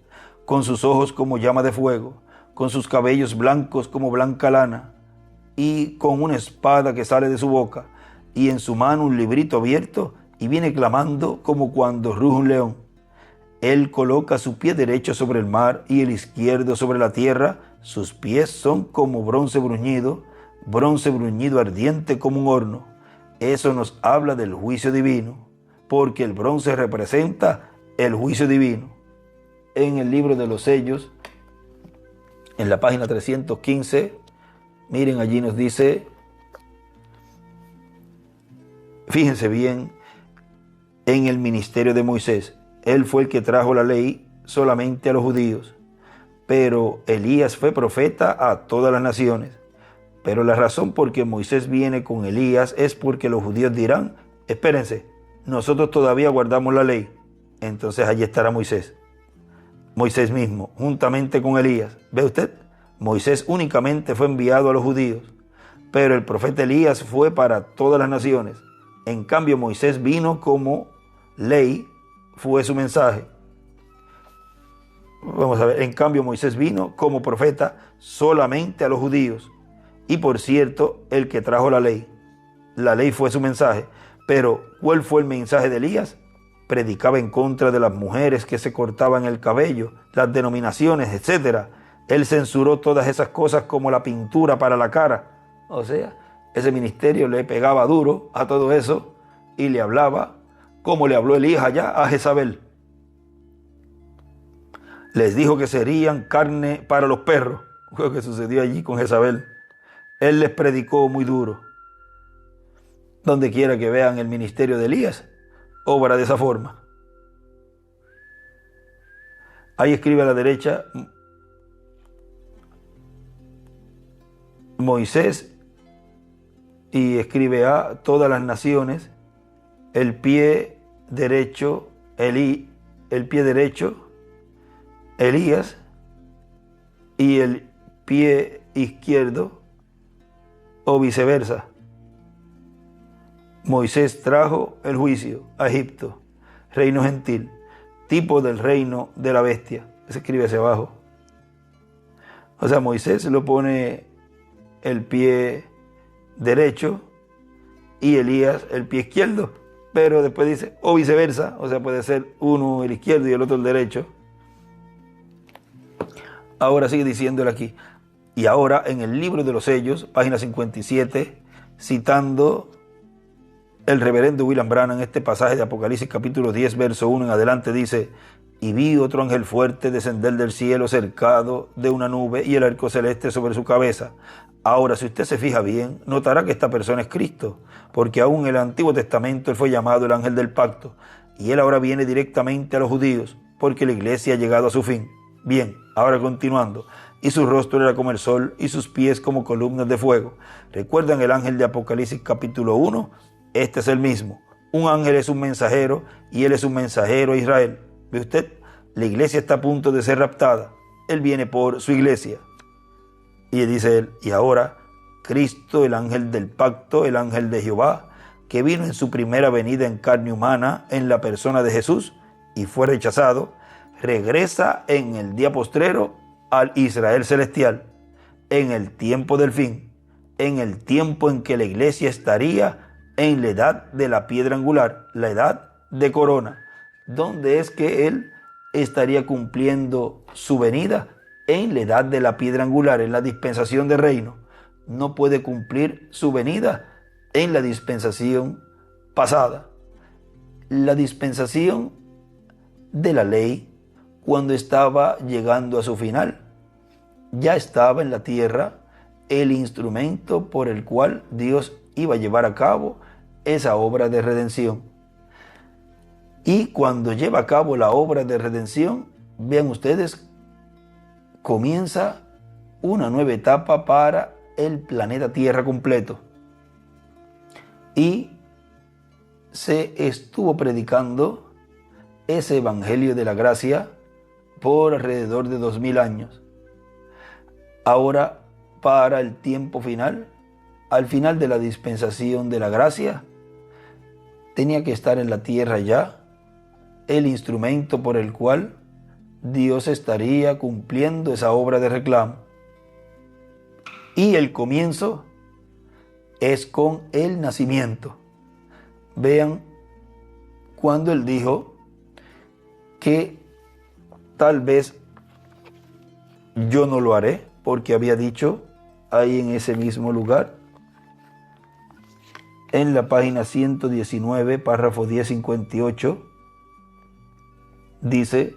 con sus ojos como llama de fuego, con sus cabellos blancos como blanca lana, y con una espada que sale de su boca, y en su mano un librito abierto, y viene clamando como cuando ruge un león. Él coloca su pie derecho sobre el mar y el izquierdo sobre la tierra. Sus pies son como bronce bruñido ardiente como un horno. Eso nos habla del juicio divino, porque el bronce representa el juicio divino. En el libro de los sellos, en la página 315, miren, allí nos dice, fíjense bien, en el ministerio de Moisés, él fue el que trajo la ley solamente a los judíos, pero Elías fue profeta a todas las naciones. Pero la razón por que Moisés viene con Elías es porque los judíos dirán, espérense, nosotros todavía guardamos la ley. Entonces allí estará Moisés. Moisés mismo, juntamente con Elías. ¿Ve usted? Moisés únicamente fue enviado a los judíos, pero el profeta Elías fue para todas las naciones. En cambio, Moisés vino como ley, fue su mensaje. Vamos a ver, en cambio Moisés vino como profeta solamente a los judíos. Y por cierto, el que trajo la ley fue su mensaje. Pero, ¿cuál fue el mensaje de Elías? Predicaba en contra de las mujeres que se cortaban el cabello, las denominaciones, etc. Él censuró todas esas cosas como la pintura para la cara. O sea, ese ministerio le pegaba duro a todo eso y le hablaba como le habló Elías allá a Jezabel. Les dijo que serían carne para los perros. Lo que sucedió allí con Jezabel. Él les predicó muy duro. Donde quiera que vean el ministerio de Elías, obra de esa forma. Ahí escribe a la derecha Moisés y escribe a todas las naciones. El pie derecho el pie derecho, Elías, y el pie izquierdo, o viceversa. Moisés trajo el juicio a Egipto, reino gentil, tipo del reino de la bestia. Se escribe hacia abajo. O sea, Moisés lo pone el pie derecho y Elías el pie izquierdo. Pero después dice, o viceversa, o sea, puede ser uno el izquierdo y el otro el derecho. Ahora sigue diciéndole aquí. Y ahora en el libro de los sellos, página 57, citando el reverendo William Branham en este pasaje de Apocalipsis capítulo 10, verso 1 en adelante, dice: y vi otro ángel fuerte descender del cielo cercado de una nube y el arco celeste sobre su cabeza. Ahora, si usted se fija bien, notará que esta persona es Cristo, porque aún en el Antiguo Testamento él fue llamado el ángel del pacto, y él ahora viene directamente a los judíos, porque la iglesia ha llegado a su fin. Bien, ahora continuando. Y su rostro era como el sol, y sus pies como columnas de fuego. ¿Recuerdan el ángel de Apocalipsis capítulo 1? Este es el mismo. Un ángel es un mensajero, y él es un mensajero a Israel. ¿Ve usted? La iglesia está a punto de ser raptada. Él viene por su iglesia. Y dice él, y ahora Cristo, el ángel del pacto, el ángel de Jehová, que vino en su primera venida en carne humana en la persona de Jesús y fue rechazado, regresa en el día postrero al Israel celestial, en el tiempo del fin, en el tiempo en que la iglesia estaría en la edad de la piedra angular, la edad de corona, donde es que él estaría cumpliendo su venida en la edad de la piedra angular, en la dispensación de reino. No puede cumplir su venida en la dispensación pasada. La dispensación de la ley, cuando estaba llegando a su final, ya estaba en la tierra el instrumento por el cual Dios iba a llevar a cabo esa obra de redención. Y cuando lleva a cabo la obra de redención, vean ustedes, comienza una nueva etapa para el planeta Tierra completo. Y se estuvo predicando ese evangelio de la gracia por alrededor de 2000 años. Ahora, para el tiempo final, al final de la dispensación de la gracia, tenía que estar en la tierra ya el instrumento por el cual Dios estaría cumpliendo esa obra de reclamo. Y el comienzo es con el nacimiento. Vean cuando él dijo que tal vez yo no lo haré, porque había dicho ahí en ese mismo lugar, en la página 119, párrafo 1058, dice: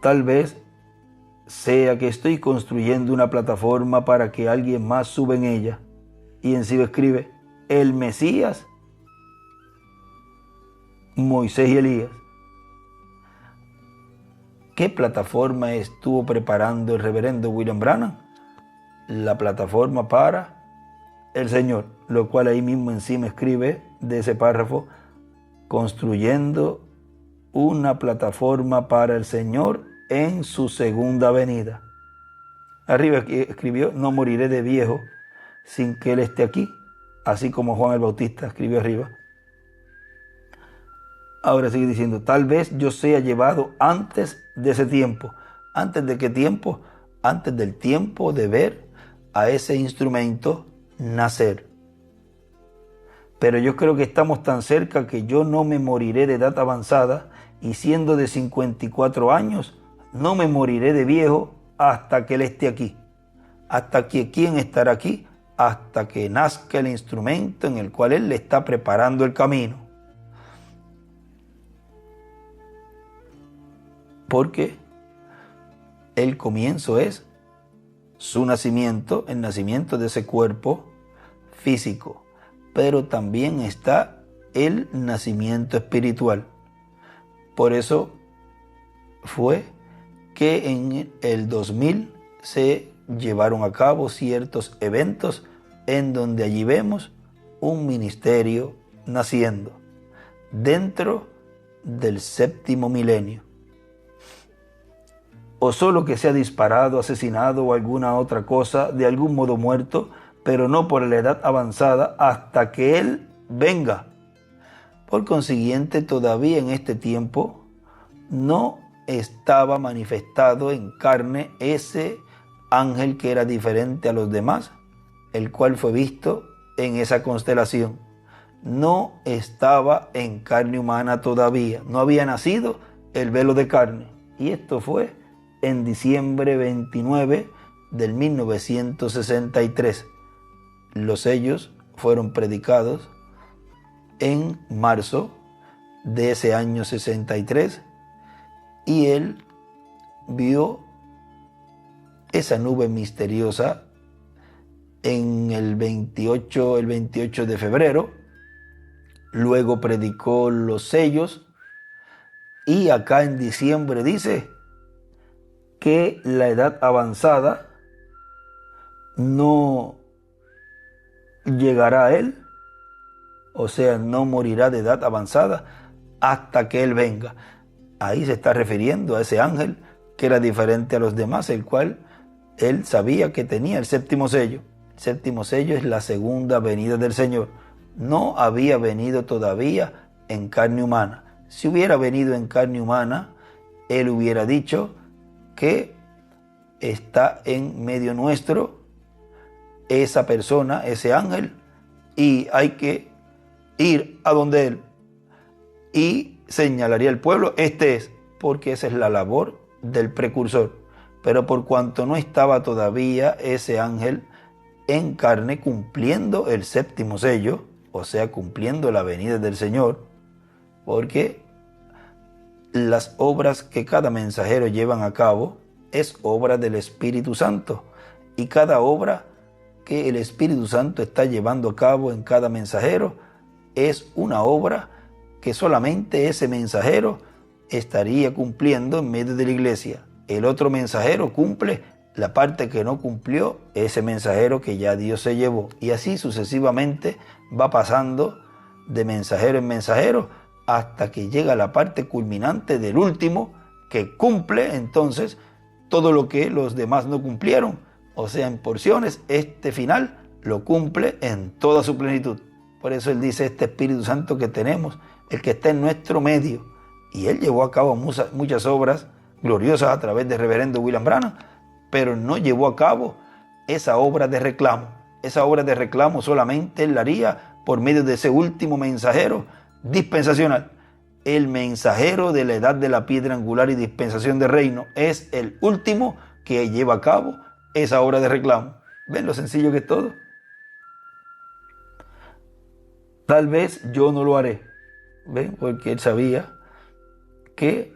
tal vez sea que estoy construyendo una plataforma para que alguien más suba en ella. Y encima escribe: el Mesías, Moisés y Elías. ¿Qué plataforma estuvo preparando el reverendo William Branham? La plataforma para el Señor, lo cual ahí mismo encima escribe de ese párrafo: construyendo una plataforma para el Señor en su segunda venida. Arriba escribió: no moriré de viejo sin que Él esté aquí, así como Juan el Bautista escribió arriba. Ahora sigue diciendo: tal vez yo sea llevado antes de ese tiempo. ¿Antes de qué tiempo? Antes del tiempo de ver a ese instrumento nacer. Pero yo creo que estamos tan cerca que yo no me moriré de edad avanzada, y siendo de 54 años, no me moriré de viejo hasta que Él esté aquí. ¿Hasta que quién estará aquí? Hasta que nazca el instrumento en el cual Él le está preparando el camino. Porque el comienzo es su nacimiento, el nacimiento de ese cuerpo físico, pero también está el nacimiento espiritual. Por eso fue que en el 2000 se llevaron a cabo ciertos eventos en donde allí vemos un ministerio naciendo dentro del séptimo milenio. O solo que sea disparado, asesinado o alguna otra cosa, de algún modo muerto, pero no por la edad avanzada, hasta que Él venga. Por consiguiente, todavía en este tiempo no estaba manifestado en carne ese ángel que era diferente a los demás, el cual fue visto en esa constelación. No estaba en carne humana todavía, no había nacido el velo de carne. Y esto fue en diciembre 29 del 1963. Los sellos fueron predicados en marzo de ese año 63 y él vio esa nube misteriosa en el 28 de febrero. Luego predicó los sellos y acá en diciembre dice que la edad avanzada no llegará a él, o sea, no morirá de edad avanzada hasta que él venga. Ahí se está refiriendo a ese ángel que era diferente a los demás, el cual él sabía que tenía el séptimo sello. El séptimo sello es la segunda venida del Señor. No había venido todavía en carne humana. Si hubiera venido en carne humana, él hubiera dicho que está en medio nuestro esa persona, ese ángel, y hay que ir a donde él y señalaría al pueblo, este es, porque esa es la labor del precursor. Pero por cuanto no estaba todavía ese ángel en carne cumpliendo el séptimo sello, o sea, cumpliendo la venida del Señor, porque las obras que cada mensajero llevan a cabo es obra del Espíritu Santo, y cada obra que el Espíritu Santo está llevando a cabo en cada mensajero es una obra que solamente ese mensajero estaría cumpliendo en medio de la iglesia. El otro mensajero cumple la parte que no cumplió ese mensajero que ya Dios se llevó. Y así sucesivamente va pasando de mensajero en mensajero hasta que llega la parte culminante del último, que cumple entonces todo lo que los demás no cumplieron. O sea, en porciones, este final lo cumple en toda su plenitud. Por eso él dice, este Espíritu Santo que tenemos, el que está en nuestro medio. Y él llevó a cabo muchas obras gloriosas a través del reverendo William Branham, pero no llevó a cabo esa obra de reclamo. Esa obra de reclamo solamente él la haría por medio de ese último mensajero dispensacional. El mensajero de la edad de la piedra angular y dispensación de reino es el último que lleva a cabo esa obra de reclamo. ¿Ven lo sencillo que es todo? Tal vez yo no lo haré, ¿ven? Porque él sabía que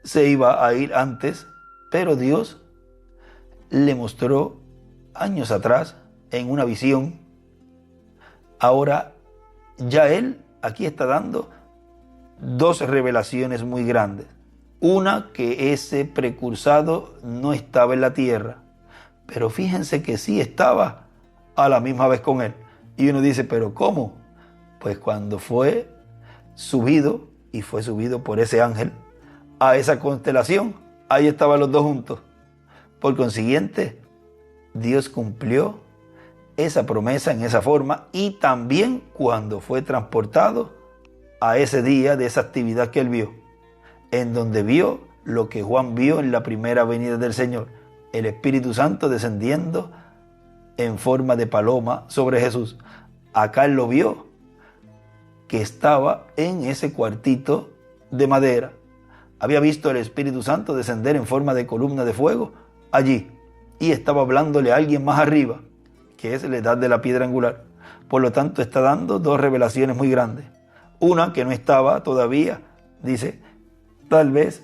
se iba a ir antes, pero Dios le mostró años atrás en una visión. Ahora ya él aquí está dando dos revelaciones muy grandes. Una, que ese precursado no estaba en la tierra, pero fíjense que sí estaba a la misma vez con él. Y uno dice, ¿pero cómo? Pues cuando fue subido, y fue subido por ese ángel, a esa constelación, ahí estaban los dos juntos. Por consiguiente, Dios cumplió esa promesa en esa forma, y también cuando fue transportado a ese día de esa actividad que él vio, en donde vio lo que Juan vio en la primera venida del Señor, el Espíritu Santo descendiendo en forma de paloma sobre Jesús. Acá él lo vio, que estaba en ese cuartito de madera. Había visto el Espíritu Santo descender en forma de columna de fuego allí, y estaba hablándole a alguien más arriba, que es la edad de la piedra angular. Por lo tanto, está dando dos revelaciones muy grandes. Una, que no estaba todavía, dice, tal vez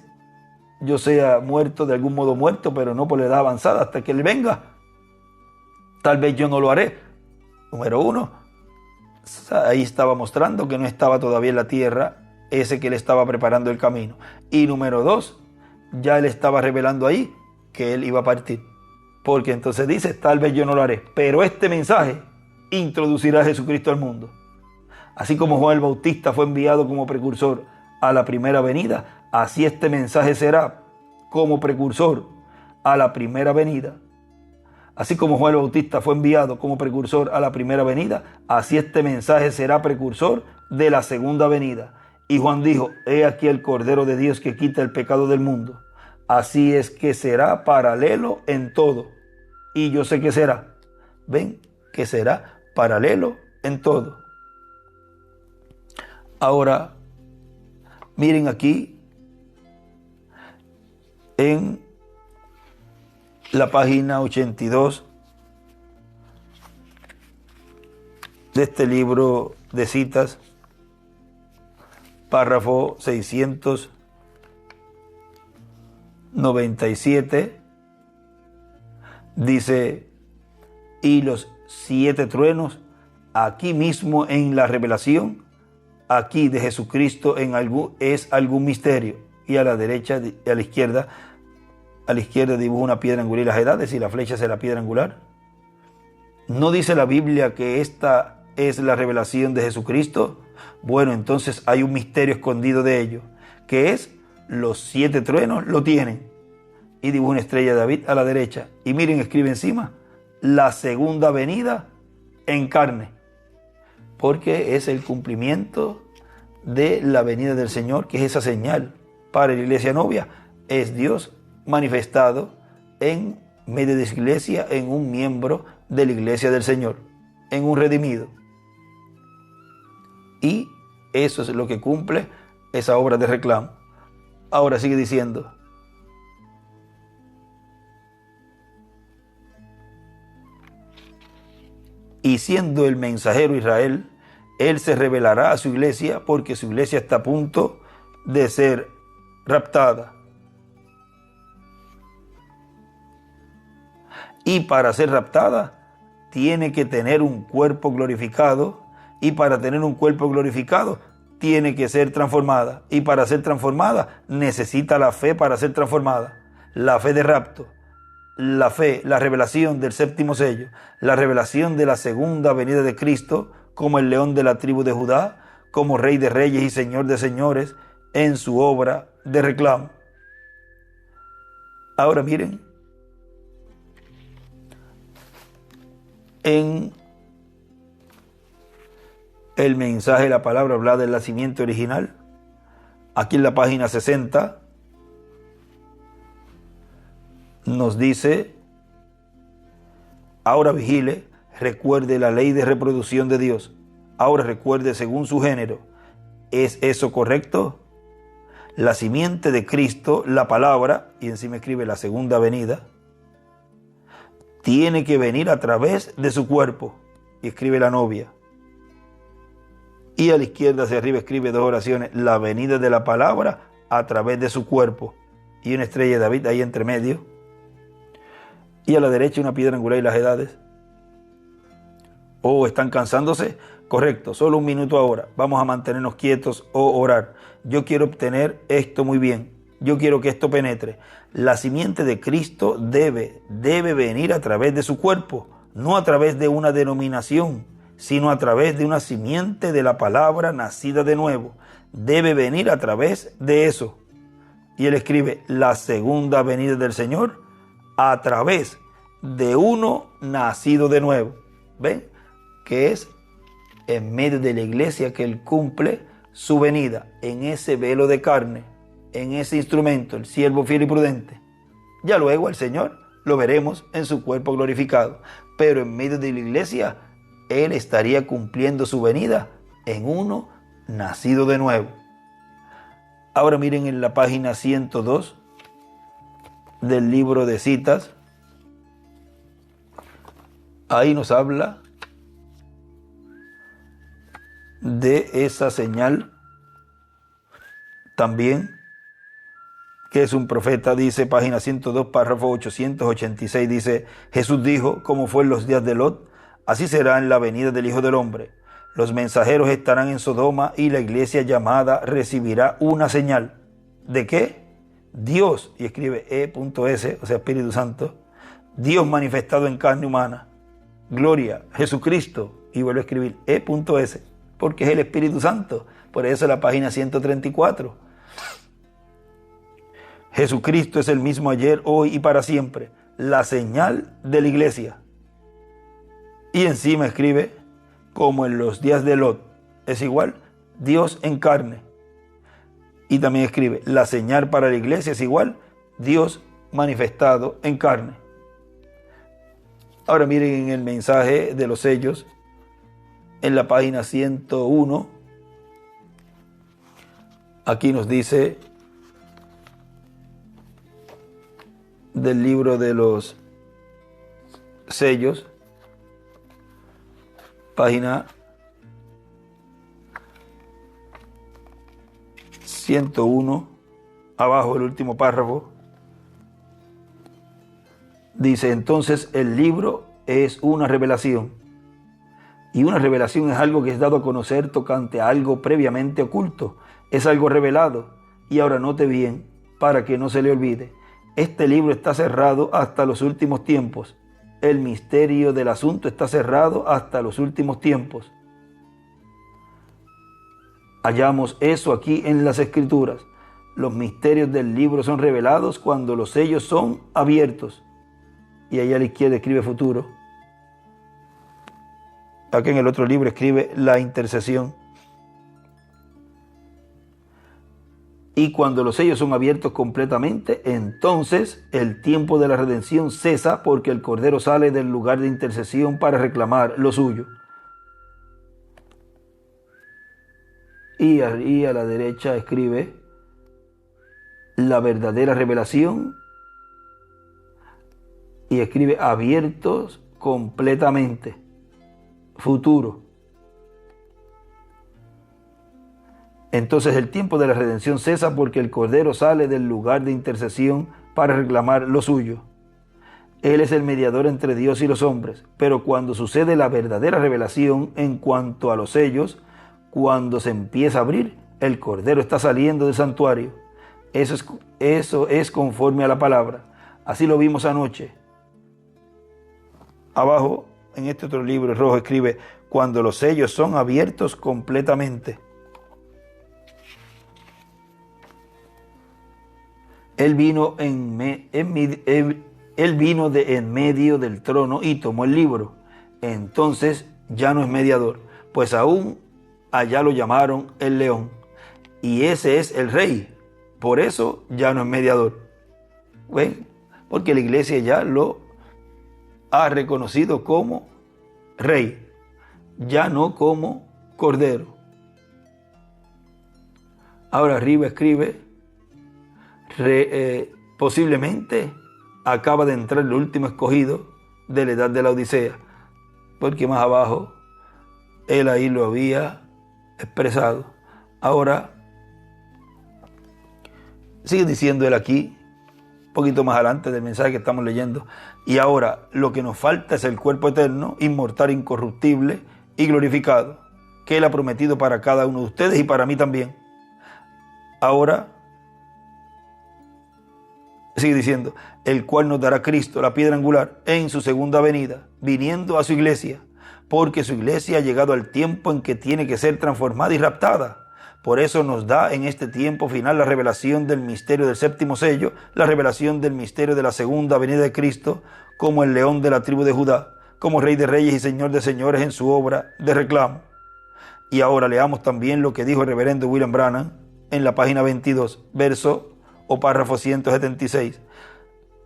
yo sea muerto, de algún modo muerto, pero no por la edad avanzada, hasta que él venga. Tal vez yo no lo haré. Número uno, ahí estaba mostrando que no estaba todavía en la tierra ese que le estaba preparando el camino. Y número dos, ya él estaba revelando ahí que él iba a partir. Porque entonces dice, tal vez yo no lo haré, pero este mensaje introducirá a Jesucristo al mundo. Así como Juan el Bautista fue enviado como precursor a la primera venida, así este mensaje será como precursor a la primera venida. Así como Juan el Bautista fue enviado como precursor a la primera venida, así este mensaje será precursor de la segunda venida. Y Juan dijo, he aquí el Cordero de Dios que quita el pecado del mundo. Así es que será paralelo en todo. Y yo sé que será. Ven, que será paralelo en todo. Ahora, miren aquí en la página 82 de este libro de citas, párrafo 697, dice, y los 7 truenos, aquí mismo en la revelación, aquí de Jesucristo es algún misterio. Y a la derecha y a la izquierda dibuja una piedra angular y las edades, y la flecha es la piedra angular. ¿No dice la Biblia que esta es la revelación de Jesucristo? Bueno, entonces hay un misterio escondido de ello, que es los 7 truenos lo tienen. Y dibuja una estrella de David a la derecha. Y miren, escribe encima, la segunda venida en carne. Porque es el cumplimiento de la venida del Señor, que es esa señal para la iglesia novia. Es Dios manifestado en medio de la iglesia, en un miembro de la iglesia del Señor, en un redimido. Y eso es lo que cumple esa obra de reclamo. Ahora sigue diciendo, y siendo el mensajero Israel, él se revelará a su iglesia, porque su iglesia está a punto de ser raptada. Y para ser raptada, tiene que tener un cuerpo glorificado, y para tener un cuerpo glorificado, tiene que ser transformada. Y para ser transformada, necesita la fe para ser transformada. La fe de rapto. La fe, la revelación del séptimo sello, la revelación de la segunda venida de Cristo como el león de la tribu de Judá, como Rey de reyes y Señor de señores en su obra de reclamo. Ahora miren, en el mensaje, la palabra hablada del nacimiento original, aquí en la página 60, nos dice, ahora vigile, recuerde la ley de reproducción de Dios. Ahora recuerde según su género. ¿Es eso correcto? La simiente de Cristo, la palabra, y encima escribe la segunda venida, tiene que venir a través de su cuerpo, y escribe la novia. Y a la izquierda hacia arriba escribe 2 oraciones, la venida de la palabra a través de su cuerpo, y una estrella de David ahí entre medio. Y a la derecha una piedra angular y las edades. ¿O están cansándose? Correcto, solo un minuto ahora. Vamos a mantenernos quietos o orar. Yo quiero obtener esto muy bien. Yo quiero que esto penetre. La simiente de Cristo debe venir a través de su cuerpo, no a través de una denominación, sino a través de una simiente de la palabra nacida de nuevo. Debe venir a través de eso. Y él escribe, la segunda venida del Señor a través de uno nacido de nuevo. ¿Ven? Que es en medio de la iglesia que él cumple su venida, en ese velo de carne, en ese instrumento, el siervo fiel y prudente. Ya luego el Señor lo veremos en su cuerpo glorificado, pero en medio de la iglesia él estaría cumpliendo su venida en uno nacido de nuevo. Ahora miren en la página 102 del libro de citas. Ahí nos habla de esa señal también, que es un profeta. Dice, página 102, párrafo 886, dice, Jesús dijo, como fue en los días de Lot, así será en la venida del Hijo del Hombre. Los mensajeros estarán en Sodoma y la iglesia llamada recibirá una señal. ¿De qué? Dios, y escribe E.S., o sea, Espíritu Santo, Dios manifestado en carne humana. Gloria, Jesucristo, y vuelve a escribir E.S., porque es el Espíritu Santo. Por eso la página 134. Jesucristo es el mismo ayer, hoy y para siempre, la señal de la iglesia. Y encima escribe, como en los días de Lot, es igual, Dios en carne. Y también escribe, la señal para la iglesia es igual, Dios manifestado en carne. Ahora miren en el mensaje de los sellos, en la página 101, aquí nos dice del libro de los sellos, página 101, abajo el último párrafo, dice, entonces el libro es una revelación. Y una revelación es algo que es dado a conocer tocante a algo previamente oculto. Es algo revelado. Y ahora note bien, para que no se le olvide, este libro está cerrado hasta los últimos tiempos. El misterio del asunto está cerrado hasta los últimos tiempos. Hallamos eso aquí en las Escrituras. Los misterios del libro son revelados cuando los sellos son abiertos. Y allá a la izquierda escribe futuro. Aquí en el otro libro escribe la intercesión. Y cuando los sellos son abiertos completamente, entonces el tiempo de la redención cesa porque el Cordero sale del lugar de intercesión para reclamar lo suyo. Y a la derecha escribe la verdadera revelación y escribe abiertos completamente. Futuro. Entonces el tiempo de la redención cesa porque el Cordero sale del lugar de intercesión para reclamar lo suyo. Él es el mediador entre Dios y los hombres, pero cuando sucede la verdadera revelación en cuanto a los sellos, cuando se empieza a abrir, el Cordero está saliendo del santuario. Eso es conforme a la palabra. Así lo vimos anoche. Abajo, en este otro libro rojo, escribe, cuando los sellos son abiertos completamente. Él vino de en medio del trono y tomó el libro. Entonces ya no es mediador, pues aún allá lo llamaron el león. Y ese es el rey. Por eso ya no es mediador. ¿Ven? Porque la iglesia ya lo ha reconocido como rey, ya no como cordero. Ahora arriba escribe, posiblemente acaba de entrar el último escogido de la edad de la Odisea, porque más abajo él ahí lo había expresado. Ahora sigue diciendo él aquí, un poquito más adelante del mensaje que estamos leyendo, y ahora lo que nos falta es el cuerpo eterno, inmortal, incorruptible y glorificado, que él ha prometido para cada uno de ustedes y para mí también. Ahora sigue diciendo, el cual nos dará Cristo, la piedra angular, en su segunda venida, viniendo a su iglesia, porque su iglesia ha llegado al tiempo en que tiene que ser transformada y raptada. Por eso nos da en este tiempo final la revelación del misterio del séptimo sello, la revelación del misterio de la segunda venida de Cristo, como el león de la tribu de Judá, como Rey de Reyes y Señor de Señores en su obra de reclamo. Y ahora leamos también lo que dijo el reverendo William Branham en la página 22, verso o párrafo 176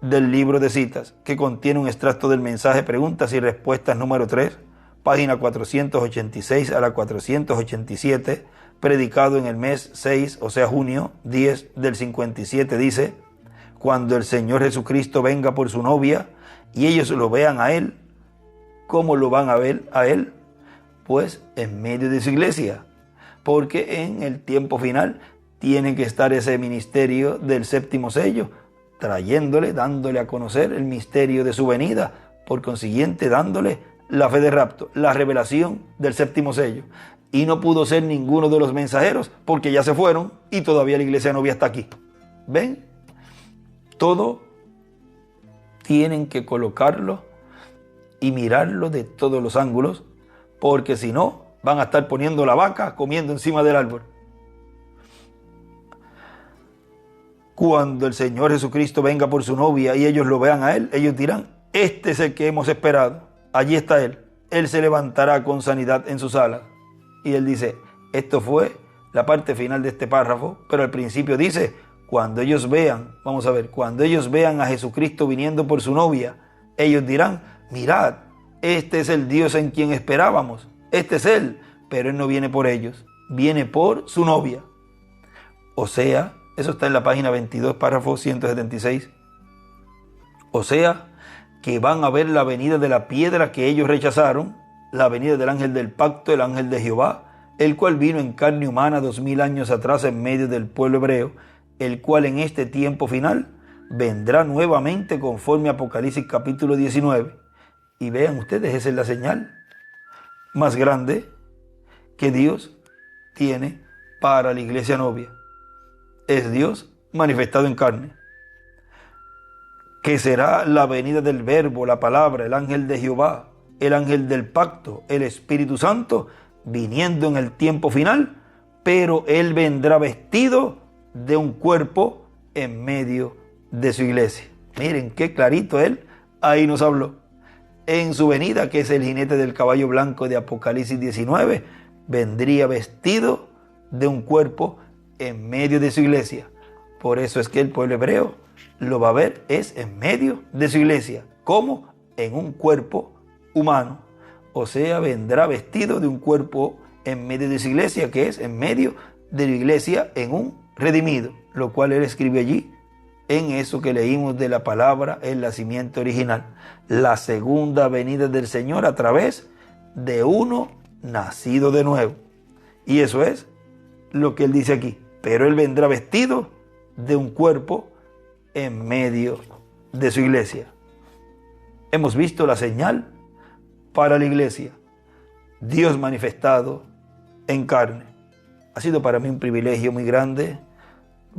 del libro de citas, que contiene un extracto del mensaje Preguntas y Respuestas número 3, página 486 a la 487, predicado en el mes 6, o sea junio 10 del 57, dice, cuando el Señor Jesucristo venga por su novia y ellos lo vean a Él, ¿cómo lo van a ver a Él? Pues en medio de su iglesia, porque en el tiempo final tiene que estar ese ministerio del séptimo sello, dándole a conocer el misterio de su venida, por consiguiente dándole la fe de rapto, la revelación del séptimo sello. Y no pudo ser ninguno de los mensajeros porque ya se fueron y todavía la iglesia novia está aquí. ¿Ven? Todo tienen que colocarlo y mirarlo de todos los ángulos, porque si no, Van a estar poniendo la vaca comiendo encima del árbol. Cuando el Señor Jesucristo venga por su novia y ellos lo vean a Él, ellos dirán, este es el que hemos esperado. Allí está Él. Él se levantará con sanidad en sus alas. Y Él dice, esto fue la parte final de este párrafo, pero al principio dice, cuando ellos vean, vamos a ver, cuando ellos vean a Jesucristo viniendo por su novia, ellos dirán, mirad, este es el Dios en quien esperábamos. Este es Él, pero Él no viene por ellos, viene por su novia. O sea, eso está en la página 22, párrafo 176. O sea, que van a ver la venida de la piedra que ellos rechazaron, la venida del ángel del pacto, el ángel de Jehová, el cual vino en carne humana 2000 años atrás en medio del pueblo hebreo, el cual en este tiempo final vendrá nuevamente conforme a Apocalipsis capítulo 19. Y vean ustedes, esa es la señal más grande que Dios tiene para la iglesia novia. Es Dios manifestado en carne, que será la venida del verbo, la palabra, el ángel de Jehová, el ángel del pacto, el Espíritu Santo, viniendo en el tiempo final, pero Él vendrá vestido de un cuerpo en medio de su iglesia. Miren qué clarito Él ahí nos habló. En su venida, que es el jinete del caballo blanco de Apocalipsis 19, vendría vestido de un cuerpo en medio de su iglesia. Por eso es que el pueblo hebreo lo va a ver es en medio de su iglesia, como en un cuerpo humano. O sea, vendrá vestido de un cuerpo en medio de su iglesia, que es en medio de la iglesia en un redimido, lo cual él escribe allí en eso que leímos de la palabra, el nacimiento original, la segunda venida del Señor a través de uno nacido de nuevo. Y eso es lo que él dice aquí, pero él vendrá vestido de un cuerpo en medio de su iglesia. Hemos visto la señal para la iglesia, Dios manifestado en carne. Ha sido para mí un privilegio muy grande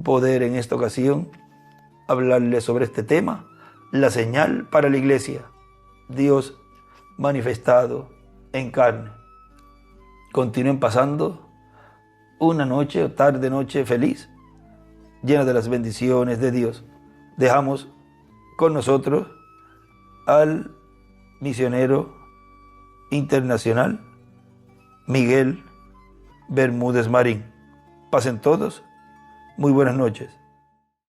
poder en esta ocasión hablarles sobre este tema, la señal para la iglesia, Dios manifestado en carne. Continúen pasando una noche o tarde noche feliz, llena de las bendiciones de Dios. Dejamos con nosotros al misionero internacional Miguel Bermúdez Marín. Pasen todos muy buenas noches.